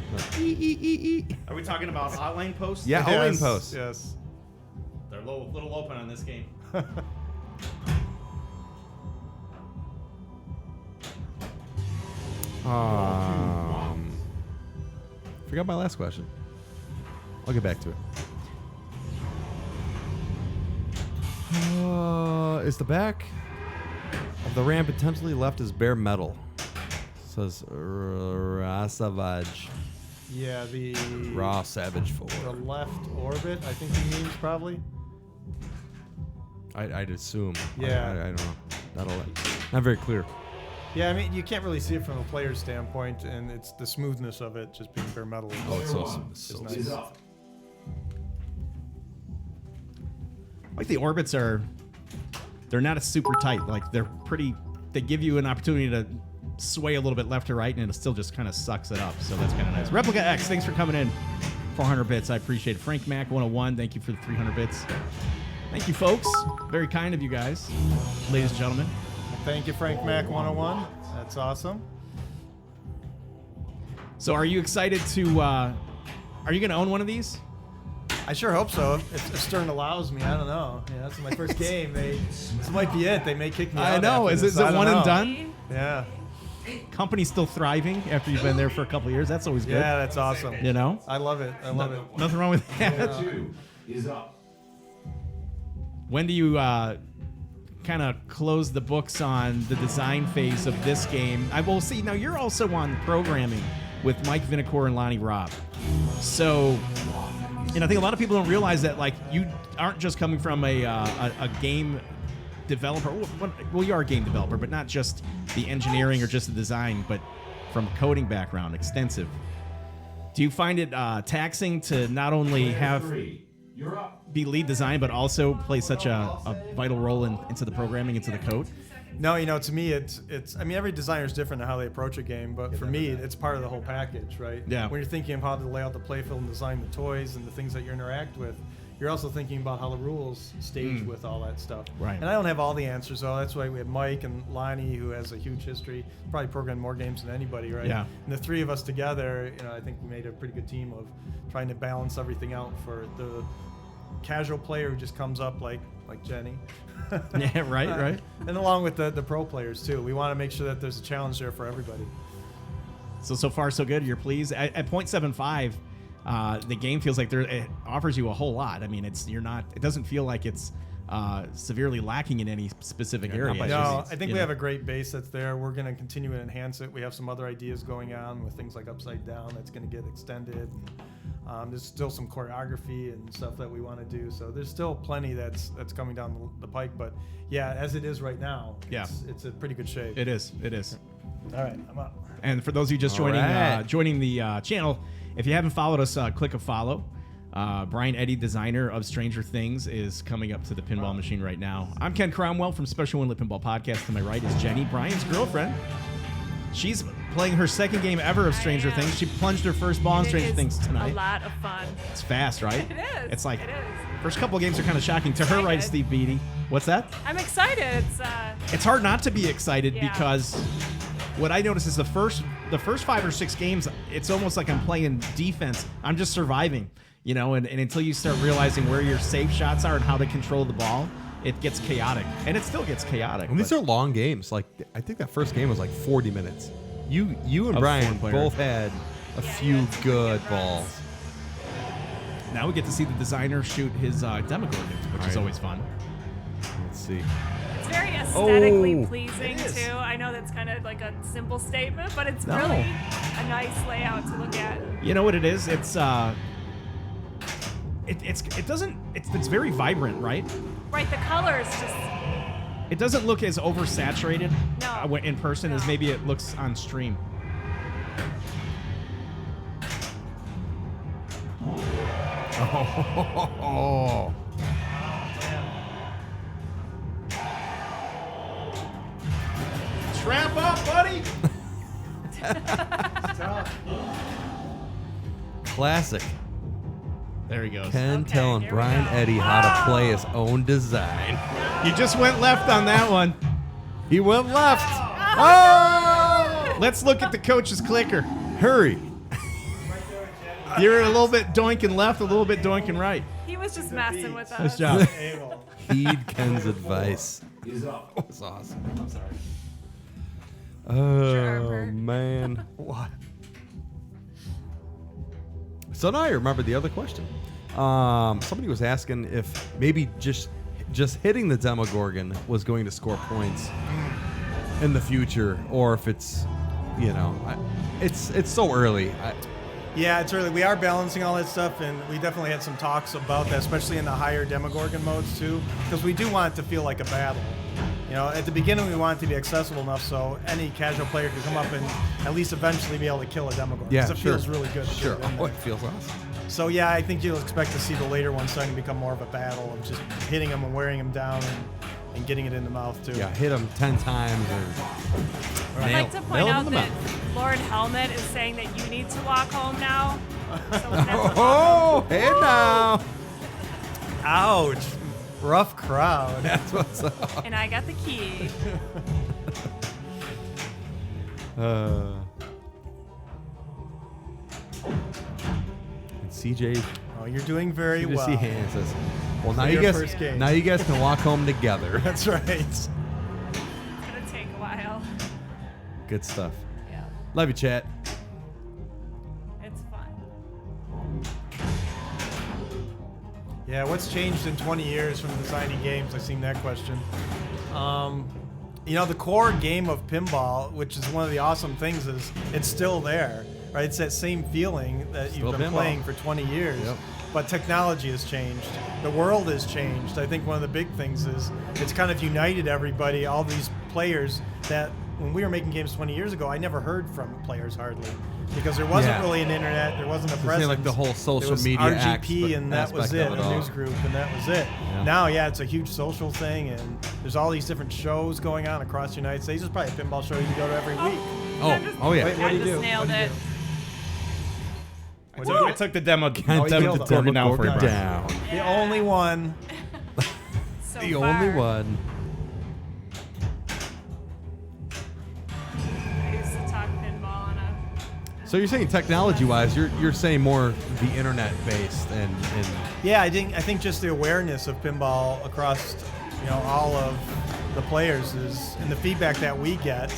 Are we talking about outlane posts? Yeah, Yes, outline posts. Yes. They're a little open on this game. Forgot my last question. I'll get back to it. Is the back of the ramp intentionally left as bare metal? Says Raw Savage. Yeah, the Raw Savage 4. the left orbit, I think he means probably. I'd assume. Yeah. I don't know. Not very clear. Yeah, I mean, you can't really see it from a player's standpoint, and it's the smoothness of it just being bare metal. Oh, it's so is nice. Like the orbits they're not super tight. Like they're pretty. They give you an opportunity to sway a little bit left to right, and it still just kind of sucks it up. So that's kind of nice. Replica X, thanks for coming in. 400 bits, I appreciate it. Frank Mac 101, thank you for the 300 bits. Thank you, folks. Very kind of you guys, ladies and gentlemen. Thank you, Frank Mac 101. That's awesome. So, are you excited to? Are you going to own one of these? I sure hope so. If Stern allows me, I don't know. Yeah, that's my first game. This might be it. They may kick me out. I know. after Is this. it I don't one and know. done? Yeah. Company still thriving after you've been there for a couple of years. That's always good. Yeah, that's awesome. You know, I love it. I love it. nothing wrong with that. Is up. When do you kind of close the books on the design phase of this game? I will see. Now you're also on programming with Mike Vinacore and Lonnie Robb. So, and I think a lot of people don't realize that like you aren't just coming from a game developer. Well, you are a game developer, but not just the engineering or just the design, but from a coding background, extensive. Do you find it taxing to not only have be lead design, but also play such a vital role into the programming, into the code? No, to me, it's. I mean, every designer is different in how they approach a game, but for me, it's part of the whole package, right? Yeah. When you're thinking of how to lay out the playfield and design the toys and the things that you interact with, you're also thinking about how the rules stage with all that stuff. Right. And I don't have all the answers, though. That's why we have Mike and Lonnie, who has a huge history, probably programmed more games than anybody, right? Yeah. And the three of us together, I think we made a pretty good team of trying to balance everything out for the casual player who just comes up like Jenny. Yeah, right. And along with the pro players too. We want to make sure that there's a challenge there for everybody. So far so good. You're pleased. At 0.75, the game feels like it offers you a whole lot. I mean, it doesn't feel like it's severely lacking in any specific area. No, I think we have a great base that's there. We're going to continue to enhance it. We have some other ideas going on with things like Upside Down that's going to get extended. There's still some choreography and stuff that we want to do. So there's still plenty that's coming down the pike. But yeah, as it is right now, it's a pretty good shape. It is. All right, I'm up. And for those of you just joining the channel, if you haven't followed us, click a follow. Brian Eddy, designer of Stranger Things, is coming up to the pinball machine right now. I'm Ken Cromwell from Special Winlet Pinball Podcast. To my right is Jenny, Brian's girlfriend. She's playing her second game ever of Stranger Things. She plunged her first ball in Stranger Things tonight. A lot of fun. It's fast, right? It is. It's like it is. first couple of games are kind of shocking. To her right, Steve Beatty. What's that? I'm excited. It's hard not to be excited Yeah. because what I notice is the first 5 or 6 games, it's almost like I'm playing defense. I'm just surviving, and until you start realizing where your safe shots are and how to control the ball, it gets chaotic. And it still gets chaotic. And these are long games. Like, I think that first game was like 40 minutes. You and Brian both had a few good balls. Now we get to see the designer shoot his Demogorgon, which is always fun. Let's see. It's very aesthetically Oh, pleasing it is. too. I know that's kind of like a simple statement, but it's No. really a nice layout to look at. You know what it is? It's it's very vibrant, right? Right, the colors just. It doesn't look as oversaturated No. in person as No. maybe it looks on stream. Oh. Strap up, buddy! Classic. There he goes. Ken Okay, telling here we Brian go. Eddy how to play his own design. You just went left on that one. He went left. Oh! Let's look at the coach's clicker. Hurry. You're a little bit doinking left, a little bit doinking right. He was just messing with us. Nice job. Heed Ken's advice. He's up. That was awesome. I'm sorry. Oh, Sure. man. What? So now I remember the other question. Somebody was asking if maybe just hitting the Demogorgon was going to score points in the future, or if it's, it's so early. Yeah, it's early. We are balancing all that stuff, and we definitely had some talks about that, especially in the higher Demogorgon modes too, because we do want it to feel like a battle. At the beginning we want it to be accessible enough so any casual player could come up and at least eventually be able to kill a Demogorgon. Yeah, 'cause it sure. feels really good. To Sure. get it in Oh, there. it feels awesome. So yeah, I think you'll expect to see the later ones starting to become more of a battle of just hitting them and wearing them down and getting it in the mouth too. Yeah, hit him 10 times. I'd like to point out that Lord Helmet is saying that you need to walk home now. So that's Oh, hey now. Ouch! Rough crowd. That's what's up. and I got the key. And CJ, Oh, you're doing very you well. see hands says, "Well, now For you your guys, first game. now you guys can walk home together." That's right. It's gonna take a while. Good stuff. Yeah, Love you, chat. it's fun. Yeah, what's changed in 20 years from designing games? I've seen that question. The core game of pinball, which is one of the awesome things, is it's still there, right? It's that same feeling that Still you've been pinball. playing for 20 years. Yep. But technology has changed. The world has changed. I think one of the big things is it's kind of united everybody, all these players that when we were making games 20 years ago, I never heard from players hardly because there wasn't Yeah. really an internet, there wasn't a Saying, presence. like the whole There social was media RGP and that was aspect it, of a all. news group and that was it. Yeah. Now, yeah, it's a huge social thing and there's all these different shows going on across the United States. There's probably a pinball show you can go to every week. Oh, yeah. Wait, what I do you just do? nailed What do you it. do? I took the demo. Oh, you took killed the him. Gorgon down for you, Brian. down. The only one. So The far. only one. I used to talk pinball on a. So you're saying technology-wise, you're saying more the internet-based and Yeah, I think just the awareness of pinball across, all of the players is, and the feedback that we get.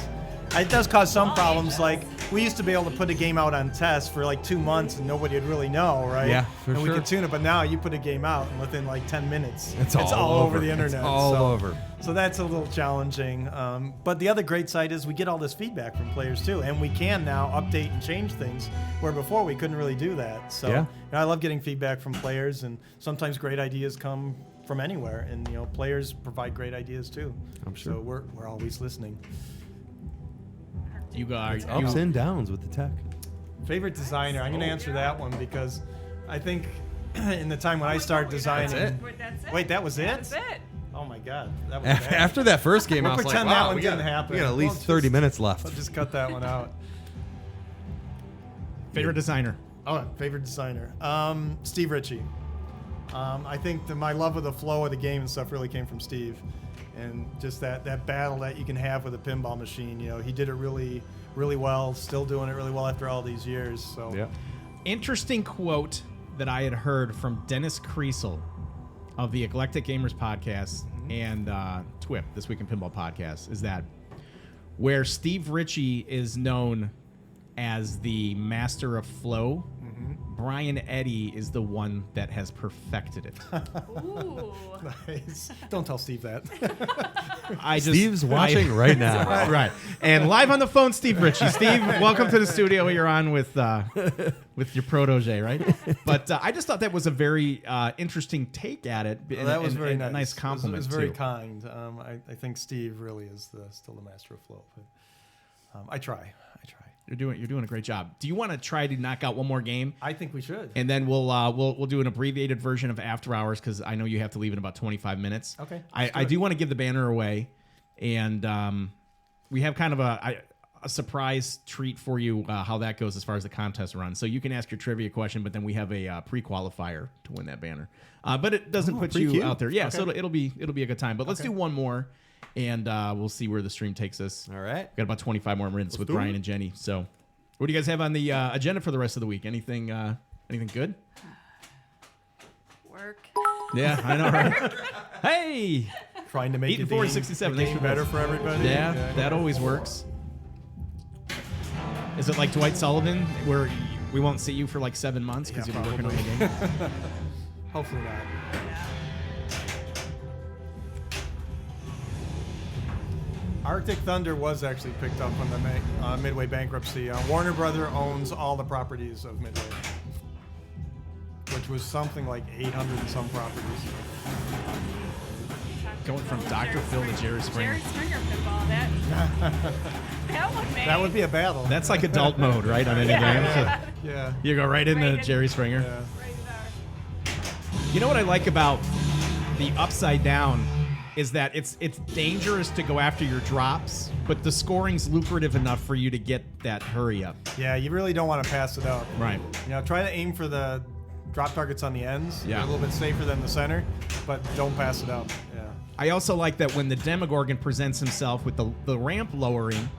It does cause some problems. Like we used to be able to put a game out on test for like 2 months and nobody would really know, right? Yeah, for and we sure. could tune it. But now you put a game out and within like 10 minutes, It's all over over. the internet. It's all over. So that's a little challenging. But the other great side is we get all this feedback from players too, and we can now update and change things where before we couldn't really do that. So Yeah. I love getting feedback from players, and sometimes great ideas come from anywhere, and players provide great ideas too. I'm sure. So we're always listening. You guys, ups and downs with the tech. Favorite designer? I'm going to answer that one because I think in the time when I started designing. it. Wait, that's it. Wait, that was it? That's it. Oh my God, that was bad. After that first game, We'll I was like, pretend wow, that one we got, didn't happen. we got at Well, least 30 just- minutes left. I'll just cut that one out. favorite designer. Oh, favorite designer. Steve Ritchie. I think my love of the flow of the game and stuff really came from Steve. And just that battle that you can have with a pinball machine. He did it really, really well, still doing it really well after all these years. So Yeah. Interesting quote that I had heard from Dennis Kriesel of the Eclectic Gamers podcast and TWIP, This Week in Pinball podcast, is that where Steve Ritchie is known as the master of flow, Brian Eddy is the one that has perfected it. Ooh. nice. Don't tell Steve that. Steve's watching right now. Right. And live on the phone, Steve Ritchie. Steve, welcome to the studio. You're on with your protege, right? But I just thought that was a very interesting take at it. Well, that was very and nice. a nice compliment, It was very too. kind. I think Steve really is still the master of flow. But I try. You're doing a great job. Do you want to try to knock out one more game? I think we should. And then we'll do an abbreviated version of After Hours because I know you have to leave in about 25 minutes. Okay, I do want to give the banner away, and we have kind of a surprise treat for you how that goes as far as the contest runs. So you can ask your trivia question, but then we have a pre-qualifier to win that banner. But it doesn't put you pre-queue? out there. Yeah, Okay. so it'll be a good time. But let's Okay. do one more, and we'll see where the stream takes us. All right. Got about 25 more minutes with do Brian it. and Jenny. So, what do you guys have on the agenda for the rest of the week? Anything good? Work. Yeah, I know, right? Hey! Trying to make Eaton it Ford the 67, game thanks for better this. for everybody. Yeah, that always works. Is it like Dwight Sullivan, where we won't see you for like 7 months because Yeah, you'll be working on the game? Hopefully not. Arctic Thunder was actually picked up on the Midway bankruptcy. Warner Brother owns all the properties of Midway, which was something like 800 and some properties. Going from Dr. Phil to Jerry Springer. Jerry Springer pinball. That one, man. That would be a battle. That's like adult mode, right? On any game. yeah. You go right into Right in. Jerry Springer. Yeah. Right there. You know what I like about the Upside Down is that it's dangerous to go after your drops, but the scoring's lucrative enough for you to get that hurry up. Yeah, you really don't want to pass it up. Right. Try to aim for the drop targets on the ends. Yeah. They're a little bit safer than the center, but don't pass it up. Yeah. I also like that when the Demogorgon presents himself with the ramp lowering,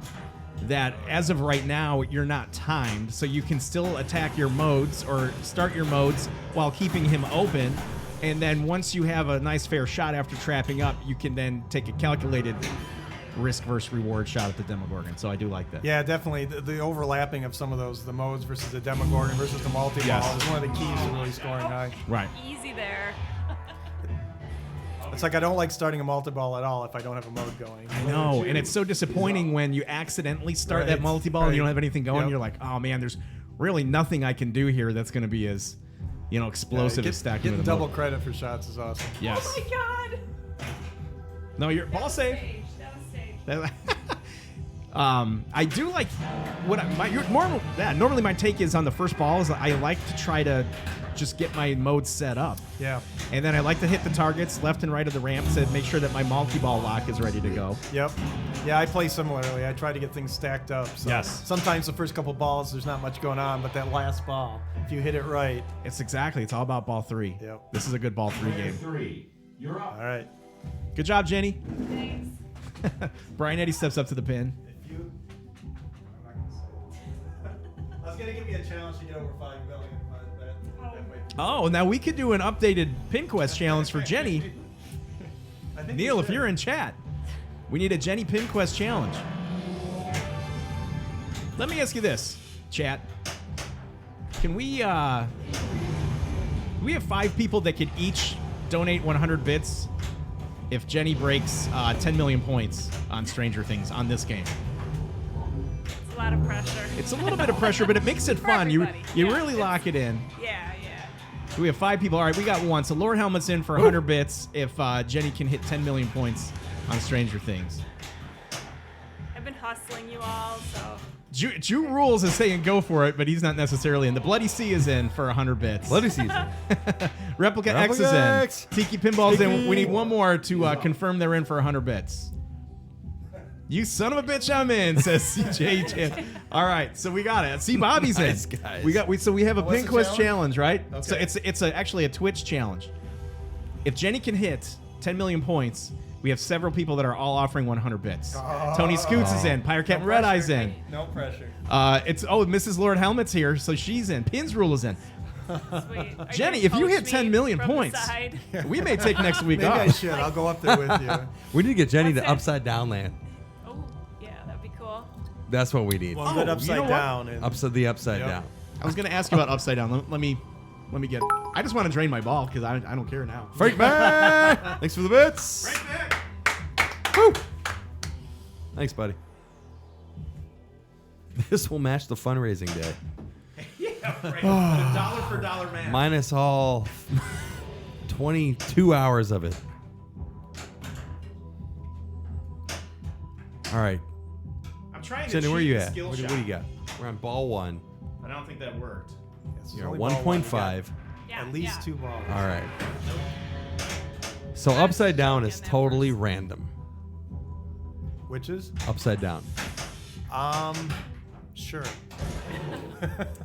that as of right now, you're not timed, so you can still attack your modes or start your modes while keeping him open. And then once you have a nice fair shot after trapping up, you can then take a calculated risk versus reward shot at the Demogorgon. So I do like that. Yeah, definitely. The overlapping of some of those, the modes versus the Demogorgon versus the multi-ball Yes. is one of the keys to really scoring high. Right. Easy there. It's like I don't like starting a multi-ball at all if I don't have a mode going. I know, and it's so disappointing when you accidentally start that Right, multi-ball and you right. don't have anything going. Yep. You're like, oh man, there's really nothing I can do here that's going to be as, explosive as stacking Getting with a double mode. credit for shots is awesome. Yes. Oh my God. No, you're ball safe. Stage. That was safe. I do like normally my take is on the first ball is I like to try to just get my mode set up. Yeah. And then I like to hit the targets left and right of the ramps and make sure that my multi-ball lock is ready to go. Yep. Yeah, I play similarly. I try to get things stacked up. So Yes. Sometimes the first couple balls, there's not much going on, but that last ball, if you hit it right. It's all about ball 3. Yep. This is a good ball 3 Player game. 3, you're up. All right. Good job, Jenny. Thanks. Brian Eddy steps up to the pin. If you, I'm not gonna say it. I was gonna give you a challenge to get over 5 million, but that might be. Oh, now we could do an updated Pin Quest challenge for Jenny. I think Neil, we if should. you're in chat, we need a Jenny Pin Quest challenge. Let me ask you this, chat. Can we have 5 people that could each donate 100 bits if Jenny breaks 10 million points on Stranger Things on this game? It's a lot of pressure. It's a little bit of pressure, but it makes it For fun. You everybody. you Yeah, really it's- lock it in. Yeah. So we have 5 people. All right, we got 1. So Lord Helmet's in for 100 bits if Jenny can hit 10 million points on Stranger Things. I've been hustling you all, so Jew Rules is saying go for it, but he's not necessarily in. The Bloody Sea is in for 100 bits. Bloody season. Replica X is Replica in. X. Tiki Pinball's in. Tiki. We need one more to confirm they're in for 100 bits. You son of a bitch, I'm in, says CJ. All right, so we got it. See, Bobby's Nice, in. guys. We have a What's Pin the Quest challenge, right? Okay. So it's actually a Twitch challenge. If Jenny can hit 10 million points, we have several people that are all offering 100 bits. Tony Scoots is in. Pirate Cat and Red Eye's in. No pressure. Mrs. Lord Helmet's here, so she's in. Pin's Rule is in. sweet. Are Jenny, gonna if you coach hit 10 me million from the points, side? we may take next week Maybe I off. should. I'll go up there with you. We need to get Jenny What's to that? upside down land. Oh, yeah, that'd be cool. That's what we need. Well, good you upside know what? down. And Upside Yep. down. I was going to ask you about Upside Down. Let me get. I just want to drain my ball because I don't care now. Frank back. Thanks for the bits. Woo. Thanks, buddy. This will match the fundraising day. $1 for dollar match. Minus all 22 hours of it. All right. I'm trying to Jenny, where cheat you the at? skill What do shot. you got? We're on ball 1. I don't think that worked. Yes, You're only at ball one. You 1.5. Yeah, got At least yeah. 2 balls. All right. So upside down is totally random. Which is? Upside down. Sure.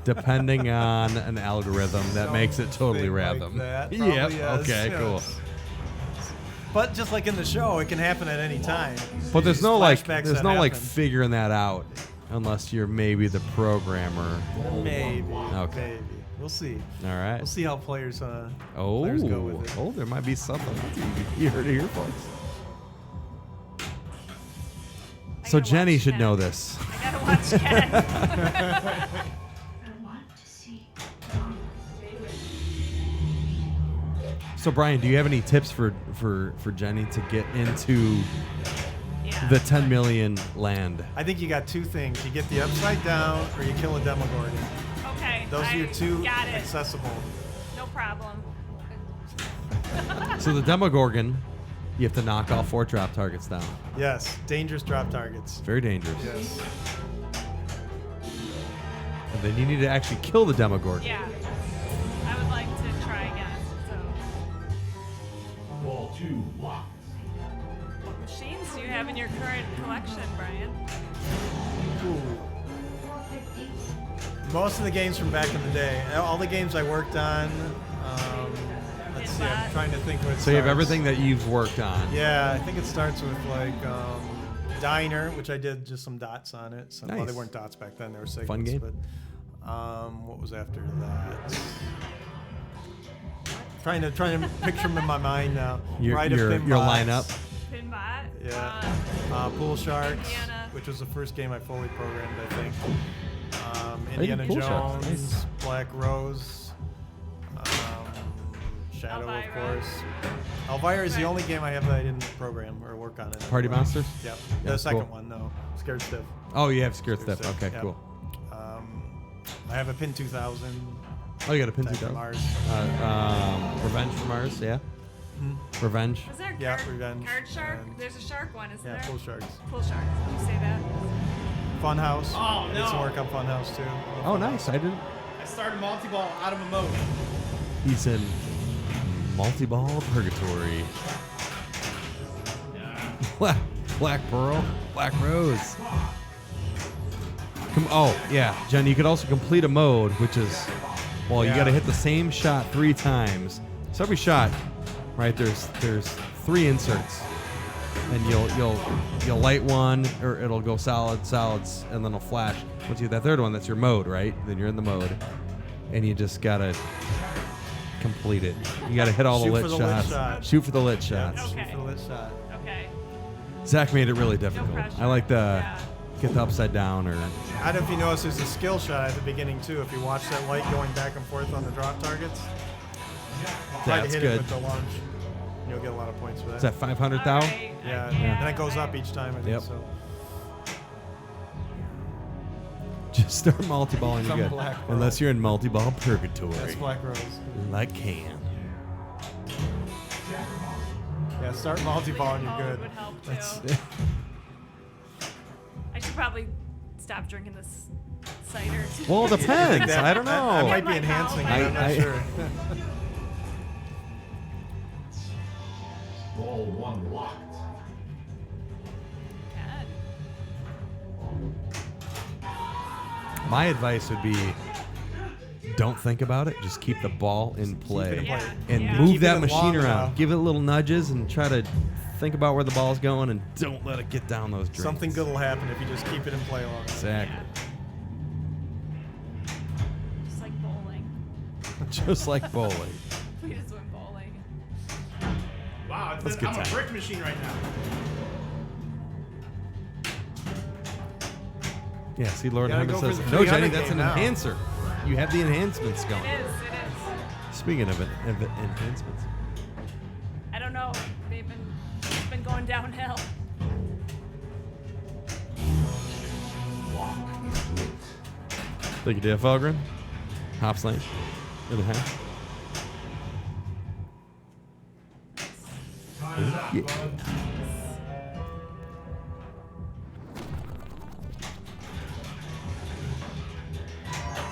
Depending on an algorithm that makes it totally Something like random. that. Yep. Probably yes, Okay, yes. cool. But just like in the show, it can happen at any time. But there's These no like flashbacks there's that no like happen. figuring that out unless you're maybe the programmer. Maybe. Okay. Maybe. We'll see. All right. We'll see how players go Oh, with it. oh, there might be something. You heard it here, folks. I So gotta Jenny watch should Ken. know this. I gotta watch Ken. I want to see. So Brian, do you have any tips for Jenny to get into Yeah. the 10 million land? I think you got 2 things. You get the upside down or you kill a Demogorgon. Okay. Those are your 2 Got it. accessible. No problem. So the Demogorgon, you have to knock all 4 drop targets down. Yes. Dangerous drop targets. Very dangerous. Yes. And then you need to actually kill the Demogorgon. Yeah. I would like to try again. So, Ball 2, locked. what machines do you have in your current collection, Brian? Most of the games from back in the day. All the games I worked on. Let's see. I'm Pinball. trying to think what. So you have everything that you've worked on. Yeah, I think it starts with like Diner, which I did just some dots on it. Some, Well, Nice. they weren't dots back then; they were segments. Fun game. But what was after that? Trying to picture them in my mind now. Your Ride of your Pinbots. lineup. Pinbot? Yeah. Pool Sharks, Indiana. which was the first game I fully programmed, I think. did Indiana Pool Sharks, Jones, nice. Black Rose, Shadow, Elvira. of course. Elvira is the only game I have that I didn't program or work on it. Party Monsters? Yep. Yeah, The second cool. one, no. Scared Stiff. Oh, you have Scared Stiff. Stiff, Okay, yep. cool. I have a Pin 2000. Oh, you got a pin Attack 2000. from Mars. Revenge from Mars, yeah. Revenge. Was there a Yeah, card, Revenge, card shark? and- There's a shark one, isn't Yeah, there? Pool Sharks. Pool shark. Did you say that? Funhouse. Oh, Did some no. work on Funhouse too. Oh, nice. I didn't. I started multi-ball out of a mode. He's in multi-ball purgatory. Black Pearl, Black Rose. Oh, yeah, Jen, you could also complete a mode, which is, well, you Yeah. got to hit the same shot 3 times. So every shot, right, there's 3 inserts. And you'll light one, or it'll go solids, and then it'll flash. Once you hit that third one, that's your mode, right? Then you're in the mode. And you just got to complete it. You got to hit all the Shoot lit for the lit shots. shot. Shoot for the lit shots. Okay. Shoot for the lit shot. Okay. Zach made it really difficult. pressure. I like the Yeah. get the upside down, or I don't know if you noticed there's a skill shot at the beginning too. If you watch that light going back and forth on the drop targets, try to that's hit good. it with the launch. You'll get a lot of points for that. Is that 500 thou? All right. Yeah, Yeah. and it goes up each time. I think Yep. so. Just start multi-ball and you're Some good. Black Pearl. Unless you're in multi-ball purgatory. That's Black Rose. Like can. Yeah, start multi-ball and you're Oh, good. it would help too. That's- I should probably stop drinking this cider. Well, it depends. That- I don't That know. might be Might help, enhancing. but- I'm not I- sure. Ball 1 locked. Can. My advice would be don't think about it. Just keep the ball in play. in play. And Yeah. move Keep that it machine long around. enough. Give it little nudges and try to think about where the ball's going and don't let it get down those drains. Something good will happen if you just keep it in play long enough. Exactly. Just like bowling. Just like bowling. We just went bowling. Wow, That's good I'm a time. brick machine right now. Yeah, see, Lord Gotta Heaven go for says, the no, Jenny, 300 that's an game now." enhancer. You have the enhancements going. It is. It is. Speaking of enhancements. I don't know. It's been going downhill. Thank you, Dave Felgren. Hops Lane. In the half. Yeah.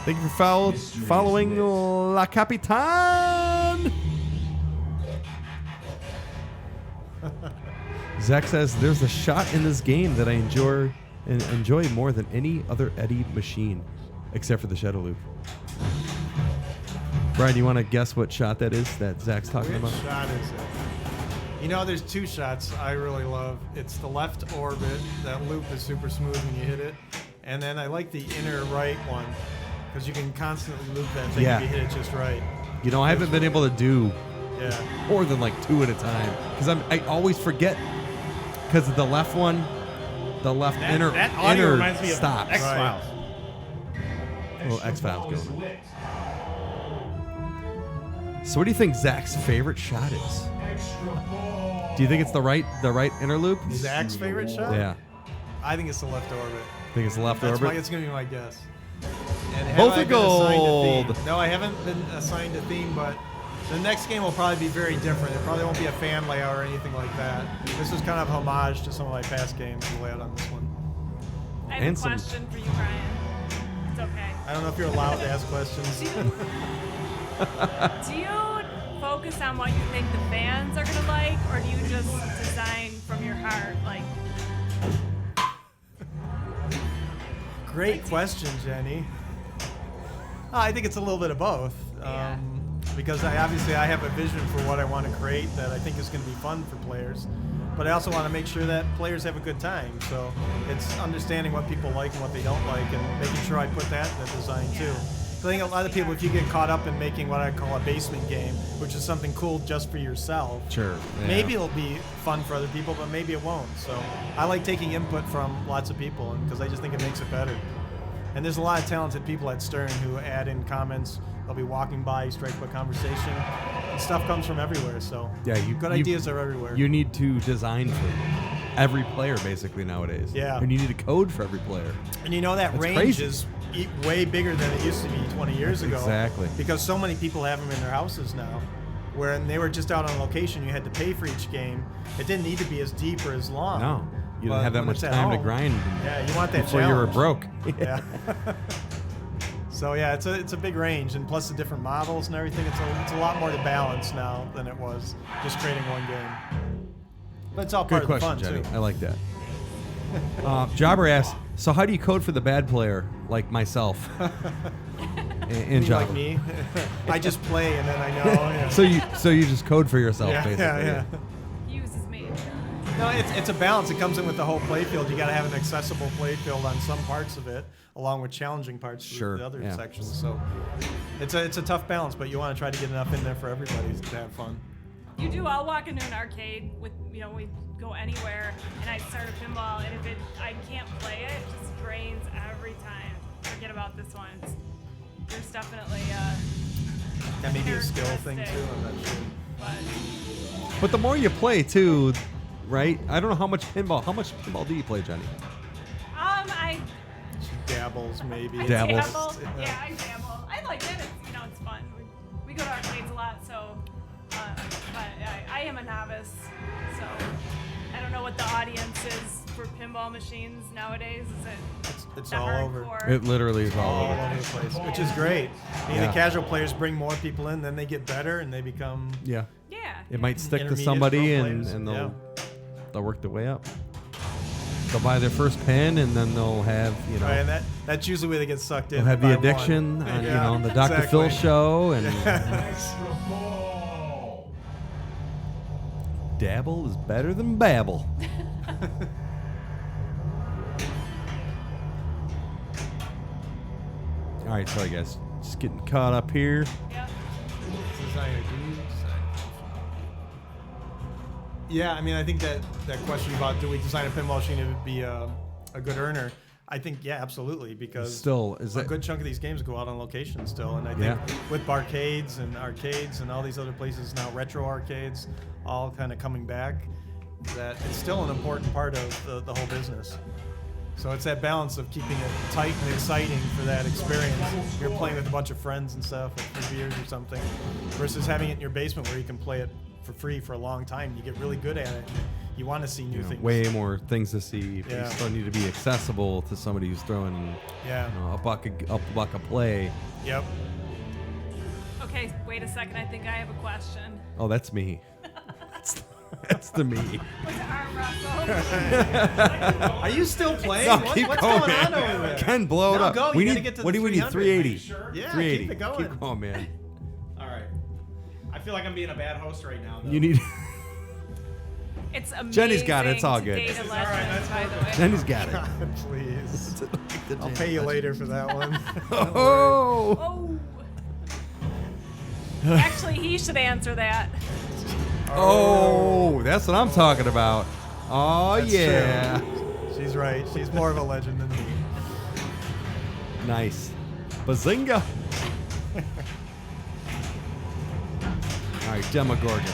Thank you for following La Capitan. Zach says there's a shot in this game that I enjoy more than any other Eddy machine, except for the Shadow Loop. Brian, you want to guess what shot that is that Zach's talking Which about? shot is it? You know, there's 2 shots I really love. It's the left orbit. That loop is super smooth when you hit it. And then I like the inner right one because you can constantly loop that thing Yeah. if you hit it just right. You know, I haven't been able to do Yeah. more than like 2 at a time because I always forget because the left one, the left inner that audio inner reminds me of stops. X-Files. Little X-Files Ball is going. lit. So, what do you think Zach's favorite shot is? Extra ball. Do you think it's the right inner loop? Zach's favorite shot? Yeah, I think it's the left orbit. think it's the left That's orbit. it's going to be my guess. And have Both I are been assigned a theme? gold. No, I haven't been assigned a theme, but the next game will probably be very different. It probably won't be a fan layout or anything like that. This is kind of homage to some of my past games, the layout on this one. I have And a some- question for you, Brian. It's okay. I don't know if you're allowed to ask questions. Do you focus on what you think the fans are gonna like, or do you just design from your heart? Like, Great question, Jenny. I think it's a little bit of both. Yeah. Because I have a vision for what I want to create that I think is going to be fun for players. But I also want to make sure that players have a good time. So it's understanding what people like and what they don't like and making sure I put that in the design too. So I think a lot of people, if you get caught up in making what I call a basement game, which is something cool just for yourself, Sure. yeah. maybe it'll be fun for other people, but maybe it won't. So I like taking input from lots of people because I just think it makes it better. And there's a lot of talented people at Stern who add in comments. They'll be walking by, strike up a conversation, and stuff comes from everywhere. So Yeah, good ideas are everywhere. You need to design for every player basically nowadays. Yeah. And you need a code for every player. And you know that That's range crazy. is way bigger than it used to be 20 years ago. Exactly. Because so many people have them in their houses now. When they were just out on location, you had to pay for each game. It didn't need to be as deep or as long. No. You But didn't have that when much it's at time to home, grind Yeah, you want that before you were challenge. broke. Yeah. So yeah, it's a big range, and plus the different models and everything. It's a lot more to balance now than it was just creating one game. But it's all part Good of the question, fun Jenny. too. I like that. Jobber asks, so how do you code for the bad player like myself? in You Java. like me, I just play and then I know. Yeah. So you just code for yourself, yeah, basically. yeah. Uses me. No, it's a balance. It comes in with the whole playfield. You got to have an accessible playfield on some parts of it, along with challenging parts Sure, of the other yeah. sections. So it's a tough balance, but you want to try to get enough in there for everybody to have fun. You do. I'll walk into an arcade with, we go anywhere, and I start a pinball, and if I can't play it, it just drains every time. Forget about this one. There's definitely That may be a skill thing too. characteristic. I'm not sure. But But the more you play too, right? I don't know how much pinball do you play, Jenny? I Dabbles maybe. Dabbles. dabble. Yeah, I dabble. I like it. It's fun. We go to arcades a lot, so. But I am a novice, so I don't know what the audience is for pinball machines nowadays. Is it? It's the all over. hardcore? It literally is all All over. over the place, which is great. I mean, Yeah. the casual players bring more people in, then they get better and they become. Yeah. Yeah. It might stick to Intermediate somebody pro and, players, and yeah. they'll work their way up. They'll buy their first pen and then they'll have, Right, and that's usually where they get sucked in. they'll have the by one. addiction on, Yeah, on the Dr. Phil exactly. show and Extra ball. dabble is better than babble. All right, sorry guys, just getting caught up here. Yep. Yeah, I mean, I think that question about do we design a pinball machine to be a good earner? I think, yeah, absolutely, because Still, is a that good chunk of these games go out on location still, and I think Yeah. with barcades and all these other places now, retro arcades, all kind of coming back, that it's still an important part of the whole business. So it's that balance of keeping it tight and exciting for that experience. You're playing with a bunch of friends and stuff, with beers or something, versus having it in your basement where you can play it for free for a long time. You get really good at it. You want to see new things. way more things to see, but Yeah. you still need to be accessible to somebody who's throwing Yeah. a buck a play. Yep. Okay, wait a second. I think I have a question. Oh, that's me. that's the me. Was it arm wrestle? Are you still playing? No, What- keep what's going, going on man. over there? Ken, blow it No, up. go. We You gotta need. get to What the do we need? 300. 380. Sure? Yeah, 380. keep it going. Keep going, man. All right. I feel like I'm being a bad host right now. though. You need. It's amazing. Jenny's got it, it's all to good. date This a is all right, legend, that's by the way. Jenny's got it. Please. I'll pay you later for that one. Oh. Oh. Actually, he should answer that. Oh, that's what I'm talking about. Oh That's yeah. true. She's right. She's more of a legend than me. Nice. Bazinga. All right, Demogorgon.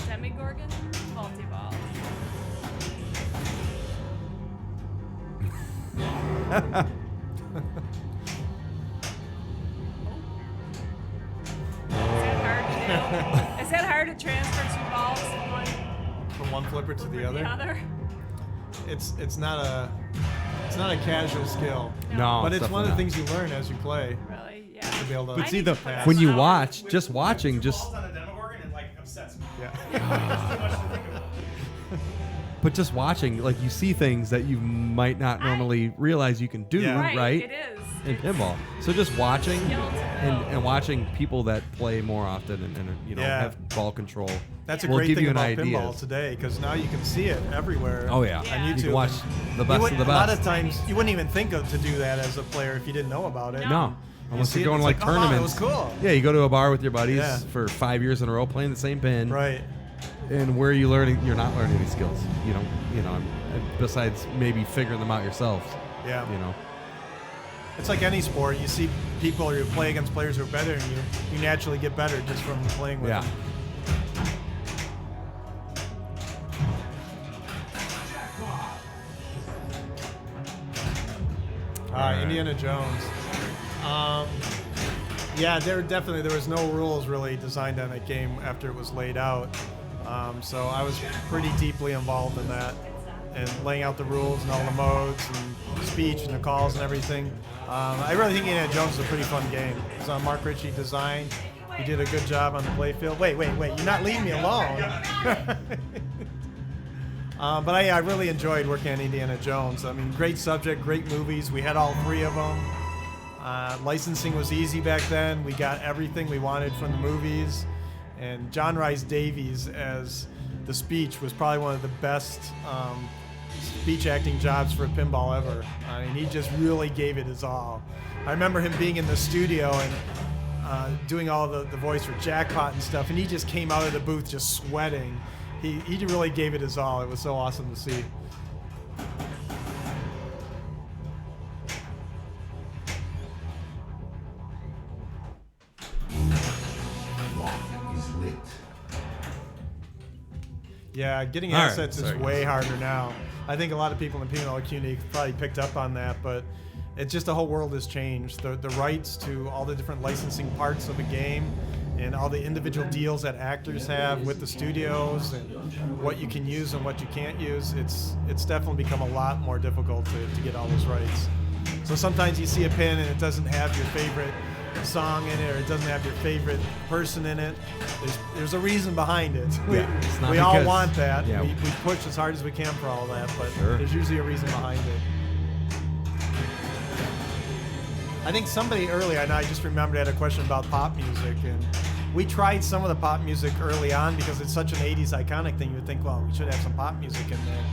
Demigorgon? Multi-ball. Is that hard to transfer two balls From one flipper to from the the other. other? It's not a casual skill. No, But it's one of the definitely things you learn as you play Really? Yeah. to be able to. But I see, need the to put that when you out. watch, just watching, just Balls on a Demogorgon, it like upsets me. Yeah. It's too much to think about. but just watching, like you see things that you might not normally realize you can do, Yeah. right? It is. In pinball. So just watching Skill to know. and watching people that play more often and Yeah. have ball control. That's a will great give thing you an about idea. pinball today, because now you can see it everywhere. Oh yeah. Yeah. On You YouTube. You can watch the You best wouldn't- of the A lot best. of times you wouldn't even think of to do that as a player if you didn't know about it. No. No. Unless see you're it, going it's like like, oh, tournaments. it was cool. Yeah, you go to a bar with your buddies Yeah. for 5 years in a row playing the same pin. Right. And where you're not learning any skills. Besides maybe figuring them out yourselves. Yeah. It's like any sport. You see people, or you play against players who are better, and you naturally get better just from playing with Yeah. them. Indiana Jones. Yeah, there was no rules really designed on that game after it was laid out. So I was pretty deeply involved in that and laying out the rules and all the modes and speech and the calls and everything. I really think Indiana Jones is a pretty fun game. It's on Mark Ritchie design. He did a good job on the playfield. Wait, you're not leaving me alone. But I really enjoyed working on Indiana Jones. I mean, great subject, great movies. We had all 3 of them. Licensing was easy back then. We got everything we wanted from the movies. And John Rhys Davies as the speech was probably one of the best speech acting jobs for a pinball ever. I mean, he just really gave it his all. I remember him being in the studio and doing all the voice for Jackpot and stuff, and he just came out of the booth just sweating. He really gave it his all. It was so awesome to see. Is lit. Yeah, getting All right, assets is sorry, way guys. harder now. I think a lot of people in the pinball community probably picked up on that, but it's just the whole world has changed. The rights to all the different licensing parts of a game and all the individual deals that actors have with the studios and what you can use and what you can't use, it's definitely become a lot more difficult to get all those rights. So sometimes you see a pin and it doesn't have your favorite song in it, or it doesn't have your favorite person in it. There's a reason behind it. It's not We all because- want that. yeah. We push as hard as we can for all that, but Sure. there's usually a reason behind it. I think somebody earlier, and I just remembered, had a question about pop music, and we tried some of the pop music early on because it's such an 80s iconic thing. You would think, well, we should have some pop music in there.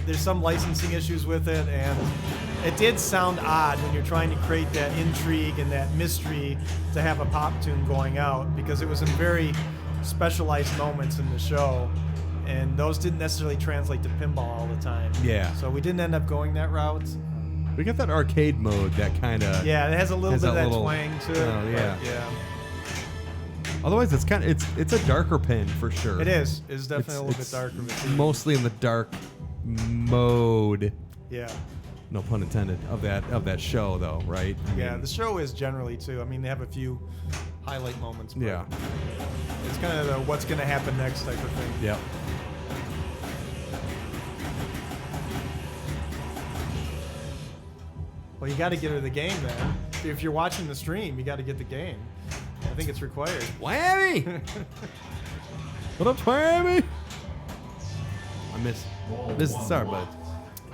There's some licensing issues with it, and it did sound odd when you're trying to create that intrigue and that mystery to have a pop tune going out, because it was in very specialized moments in the show, and those didn't necessarily translate to pinball all the time. Yeah. So we didn't end up going that route. We got that arcade mode that kind of. Yeah, it has a little Has bit of that that little- twang to it. Oh, but yeah. Yeah. Otherwise, it's kind of it's a darker pin for sure. It is. It's definitely a little It's bit darker. But mostly in the dark mode. yeah. No pun intended of that show though, right? I Yeah, mean, the show is generally too. I mean, they have a few highlight moments. But yeah. It's kind of the what's going to happen next type of thing. Yep. Well, you got to get her the game then. If you're watching the stream, you got to get the game. I think it's required. Whammy! What up, Whammy? I miss sorry, bud.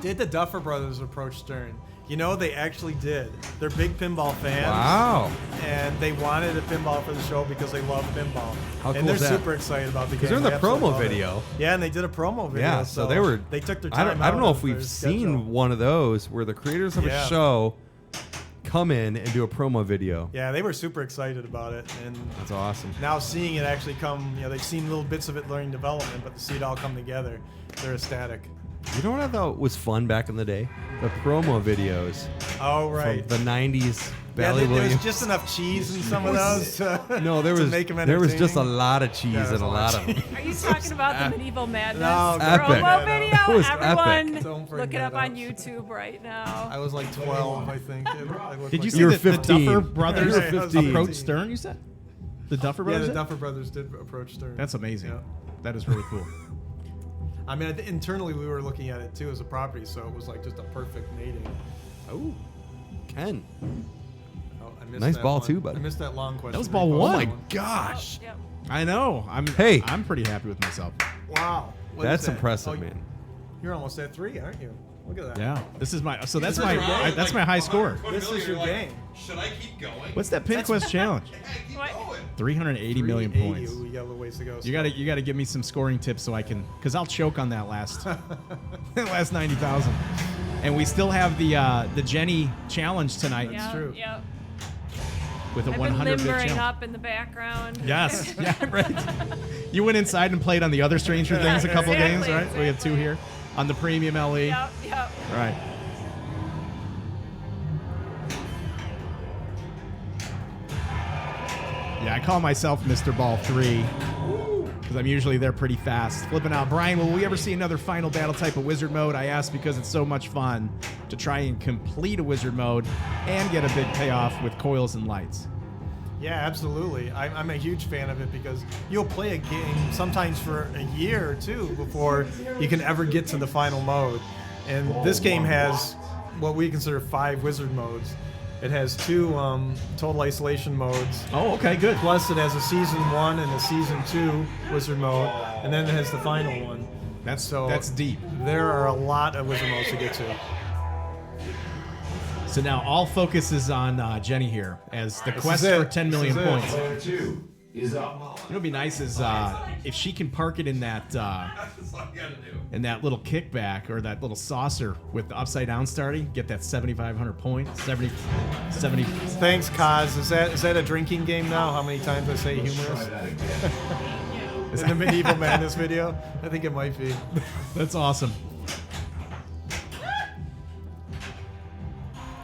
Did the Duffer Brothers approach Stern? You know, they actually did. They're big pinball fans. Wow. And they wanted a pinball for the show because they love pinball. How and cool they're is that? super excited about the game. Because they're in the They absolutely promo love it. video. Yeah, and they did a promo video. Yeah, so they took their I time. don't know out if of we've their seen schedule. one of those where the creators of Yeah. a show come in and do a promo video. Yeah, they were super excited about it, and That's awesome. now seeing it actually come, they've seen little bits of it during development, but to see it all come together, they're ecstatic. You know what I thought was fun back in the day? The promo videos Oh, right. from the '90s. Yeah, Bally there was Williams. just enough cheese in some of those. No, there to was make 'em there was just a entertaining. lot of cheese Yeah, in there's a lot of them. Are you talking about the Medieval Madness No, Epic. promo no. video? It was Everyone, epic. Don't bring look it that up on up. YouTube right now. I was like 12, I think. I looked Did you like see You were that the 15. Duffer Brothers You were 15. approached Stern, you said? The Duffer Yeah, Brothers? the did? Duffer Brothers did approach Stern. That's amazing. Yeah. That is really cool. I mean, internally we were looking at it too as a property, so it was like just a perfect mating. Oh, Ken. Oh, I missed Nice that ball one. too, buddy. I missed that long question. That was ball Repost one. Oh that my gosh. Yep. I know. Hey. I'm pretty happy with myself. Wow. What is That's that? impressive, Oh, man. You're almost at 3, aren't you? Look at that. Yeah. This is my that's This is my your game. that's my high score. This is your game. Should I keep going? What's that Pin Quest challenge? Yeah, keep What? going. 380 million 380. points. Ooh, you got a little ways to go. You gotta give me some scoring tips so I can, cause I'll choke on that last last 90,000. And we still have the Jenny challenge tonight Yep, true. Yep. with a I've been 100 bit limbering challenge. up in the background. Yes, yeah, right. You went inside and played on the other Stranger Things a couple games, Exactly, right? We have 2 exactly. here on the Premium LE. Yep, yep. Right. Yeah, I call myself Mr. Ball 3 because I'm usually there pretty fast. Flipping out. Brian, will we ever see another final battle type of wizard mode? I ask because it's so much fun to try and complete a wizard mode and get a big payoff with coils and lights. Yeah, absolutely. I'm a huge fan of it because you'll play a game sometimes for a year or two before you can ever get to the final mode. And this game has what we consider 5 wizard modes. It has 2 total isolation modes. Oh, okay, good. Plus, it has a season 1 and a season 2 wizard mode, and then it has the final one. That's deep. There are a lot of wizard modes to get to. So now all focus is on Jenny here as the quest is for it. 10 million This is it. points. Player 2 is up. You know what'd be nice is if she can park it in that little kickback or that little saucer with the upside down starting, get that 7,500 points. 70. Thanks, Kaz. Is that a drinking game now? How many times I say humorous in the Medieval Madness video? I think it might be. That's awesome.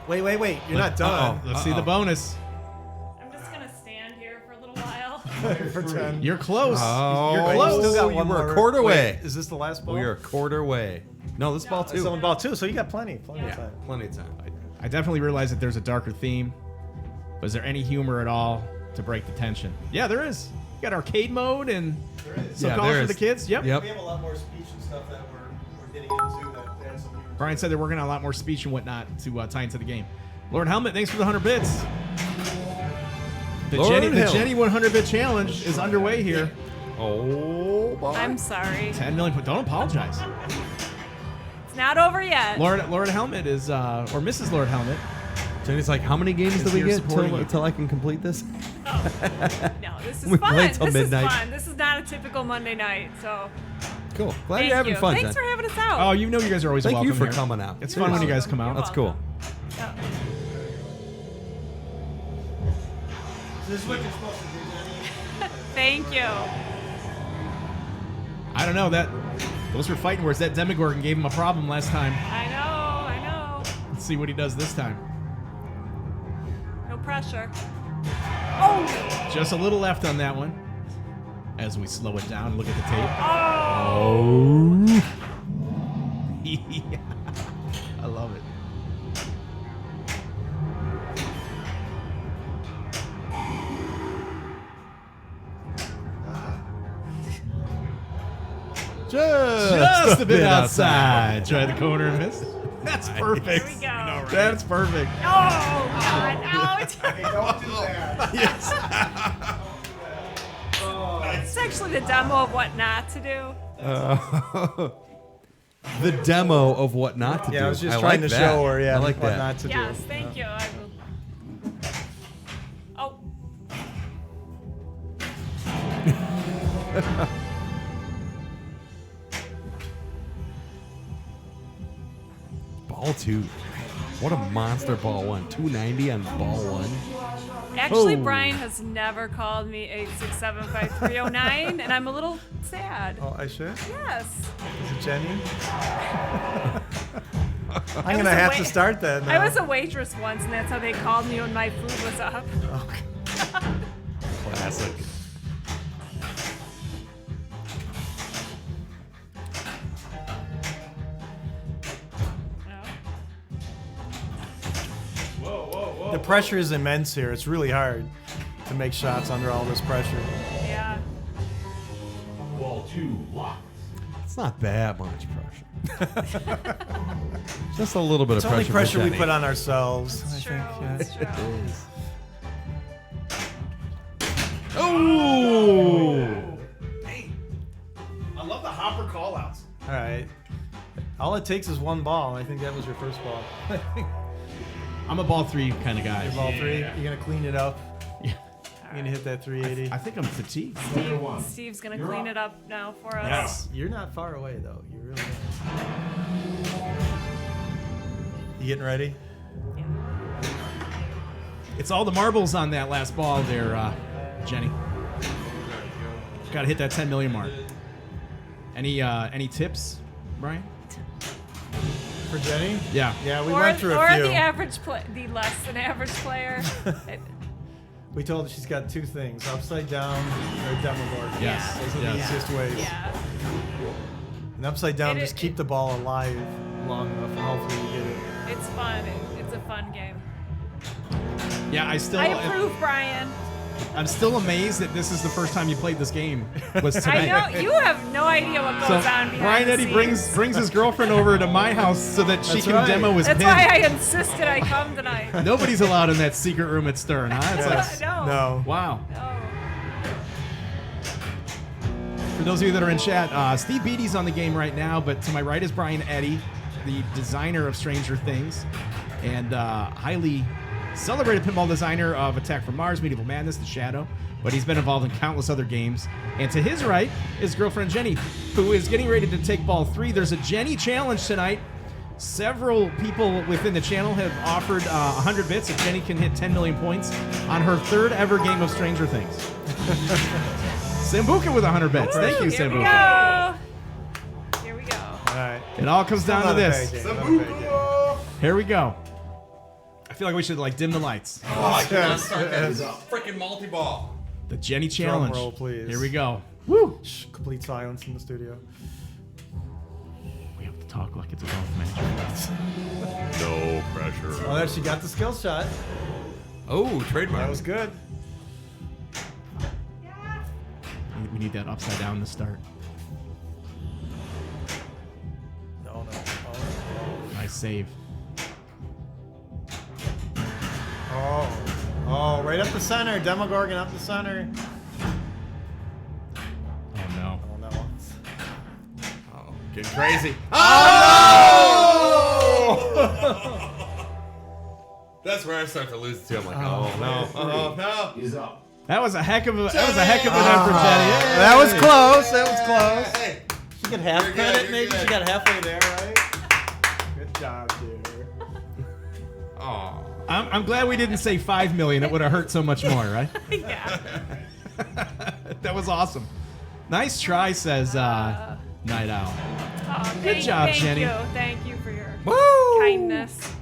Wait. You're not done. Let's see the bonus. I'm just gonna stand here for a little while. Pretend. You're close. Oh, You're Wait, close. you still got you one were more. a quarter Wait, way. is this the last ball? We are a quarter way. No, this ball It's too. only ball 2, so you got plenty of time. Plenty of time. I definitely realize that there's a darker theme. But is there any humor at all to break the tension? Yeah, there is. You got arcade mode and so Yeah, calls there for the is. kids. Yep. Yep. We have a lot more speech and stuff that we're getting into that adds some humor. Brian said they're working on a lot more speech and whatnot to tie into the game. Lord Helmet, thanks for the 100 bits. The Lord Jenny Helmet. 100 bit challenge is underway here. Oh, boy. I'm sorry. 10 million. Don't apologize. It's not over yet. Lord Helmet is or Mrs. Lord Helmet. Jenny's like, how many games do we here get supporting you. till I can complete this? No, this is We fun. play till This midnight. is fun. This is not a typical Monday night. So Cool. Glad thank you're having you. fun, Thanks Jen. for having us out. Oh, you know you guys are always Thank welcome you for here. coming out. It's fun when you guys come out. That's cool. Yeah. This is what you're supposed to do, Jenny. Thank you. I don't know that those were fighting words. That Demogorgon gave him a problem last time. I know. Let's see what he does this time. No pressure. Oh! Just a little left on that one. As we slow it down and look at the tape. Oh! Yeah. I love it. Just a bit outside. Try the corner and miss. That's perfect. Here we go. That's perfect. Oh, God. Out. Don't do that. It's actually the demo of what not to do. The demo of what not to do. Yeah, I was just like trying to that. show her, I like what that. not to Yes, do. thank you. I will. Oh. Ball 2. What a monster ball 1. 290 on ball 1. Actually, Oh. Brian has never called me 8675309, and I'm a little sad. Oh, I should? Yes. Is it Jenny? I'm I going to was a have to wait- start that now. I was a waitress once, and that's how they called me when my food was up. Classic. The pressure is immense here. It's really hard to make shots under all this pressure. Yeah. Ball 2 locked. It's not that much pressure. Just a little bit It's of only pressure. pressure we for put Jenny. on ourselves, I It's true. think. Yeah. It's true. Oh! I love the hopper callouts. All right. All it takes is one ball. I think that was your first ball. I'm a ball 3 kind of guy. Ball 3. You're going to clean it up. Yeah. You're going to hit that 380. I think I'm fatigued. Steve's gonna clean it up now for us. Yes. You're not far away, though. You really are. You getting ready? Yeah. It's all the marbles on that last ball there, Jenny. Got to hit that 10 million mark. Any tips, Brian? For Jenny? Yeah. Yeah, we Or went through a the few. average the less than average player. We told her she's got 2 things: upside down or Demogorgon. Yes. Those are Yes. the easiest ways. Yeah. And upside down, It- just it- keep the ball alive long enough, and hopefully you get it. It's fun. It's a fun game. Yeah, I still. I approve, Brian. I'm still amazed that this is the first time you played this game. Was I tonight. know you have no idea what goes So on behind Brian the Eddy scenes. brings his girlfriend over to my house so that she That's can right. demo his That's pin. why I insisted I come tonight. Nobody's allowed in that secret room at Stern, huh? It's like, No. No. wow. No. For those of you that are in chat, Steve Beatty's on the game right now, but to my right is Brian Eddy, the designer of Stranger Things, and highly celebrated pinball designer of Attack from Mars, Medieval Madness, The Shadow, but he's been involved in countless other games. And to his right is girlfriend Jenny, who is getting ready to take ball 3. There's a Jenny challenge tonight. Several people within the channel have offered 100 bits if Jenny can hit 10 million points on her 3rd ever game of Stranger Things. Sambuca with 100 bits. Thank you, Here we Sambuca. go. Here we go. All right. It all comes down to Not a this. bad game, not a bad game. Here we go. I feel like we should like dim the lights. Oh, I cannot start that. It's a freaking multi-ball. The Jenny challenge. roll, please. Here we go. Woo! Shh, complete silence in the studio. We have to talk like it's a golf match. No pressure. Oh, there she got the skill shot. Oh, trademark. That was good. We need that upside down to start. No. Nice save. Oh, right up the center. Demogorgon up the center. Oh no. Oh no. Oh, getting crazy. That's where I start to lose it too. I'm like, oh no, oh no. Is up. That was a heck of an effort, Jenny. Yay! That was close. That was close. Hey, She get half You're good, credit, you're maybe. good. She got halfway there, right? Good job, dear. oh. I'm glad we didn't say 5 million. It would have hurt so much more, right? Yeah. That was awesome. Nice try, says Night Owl. Oh, Good job, thank Jenny. You. Thank you for your Woo! kindness.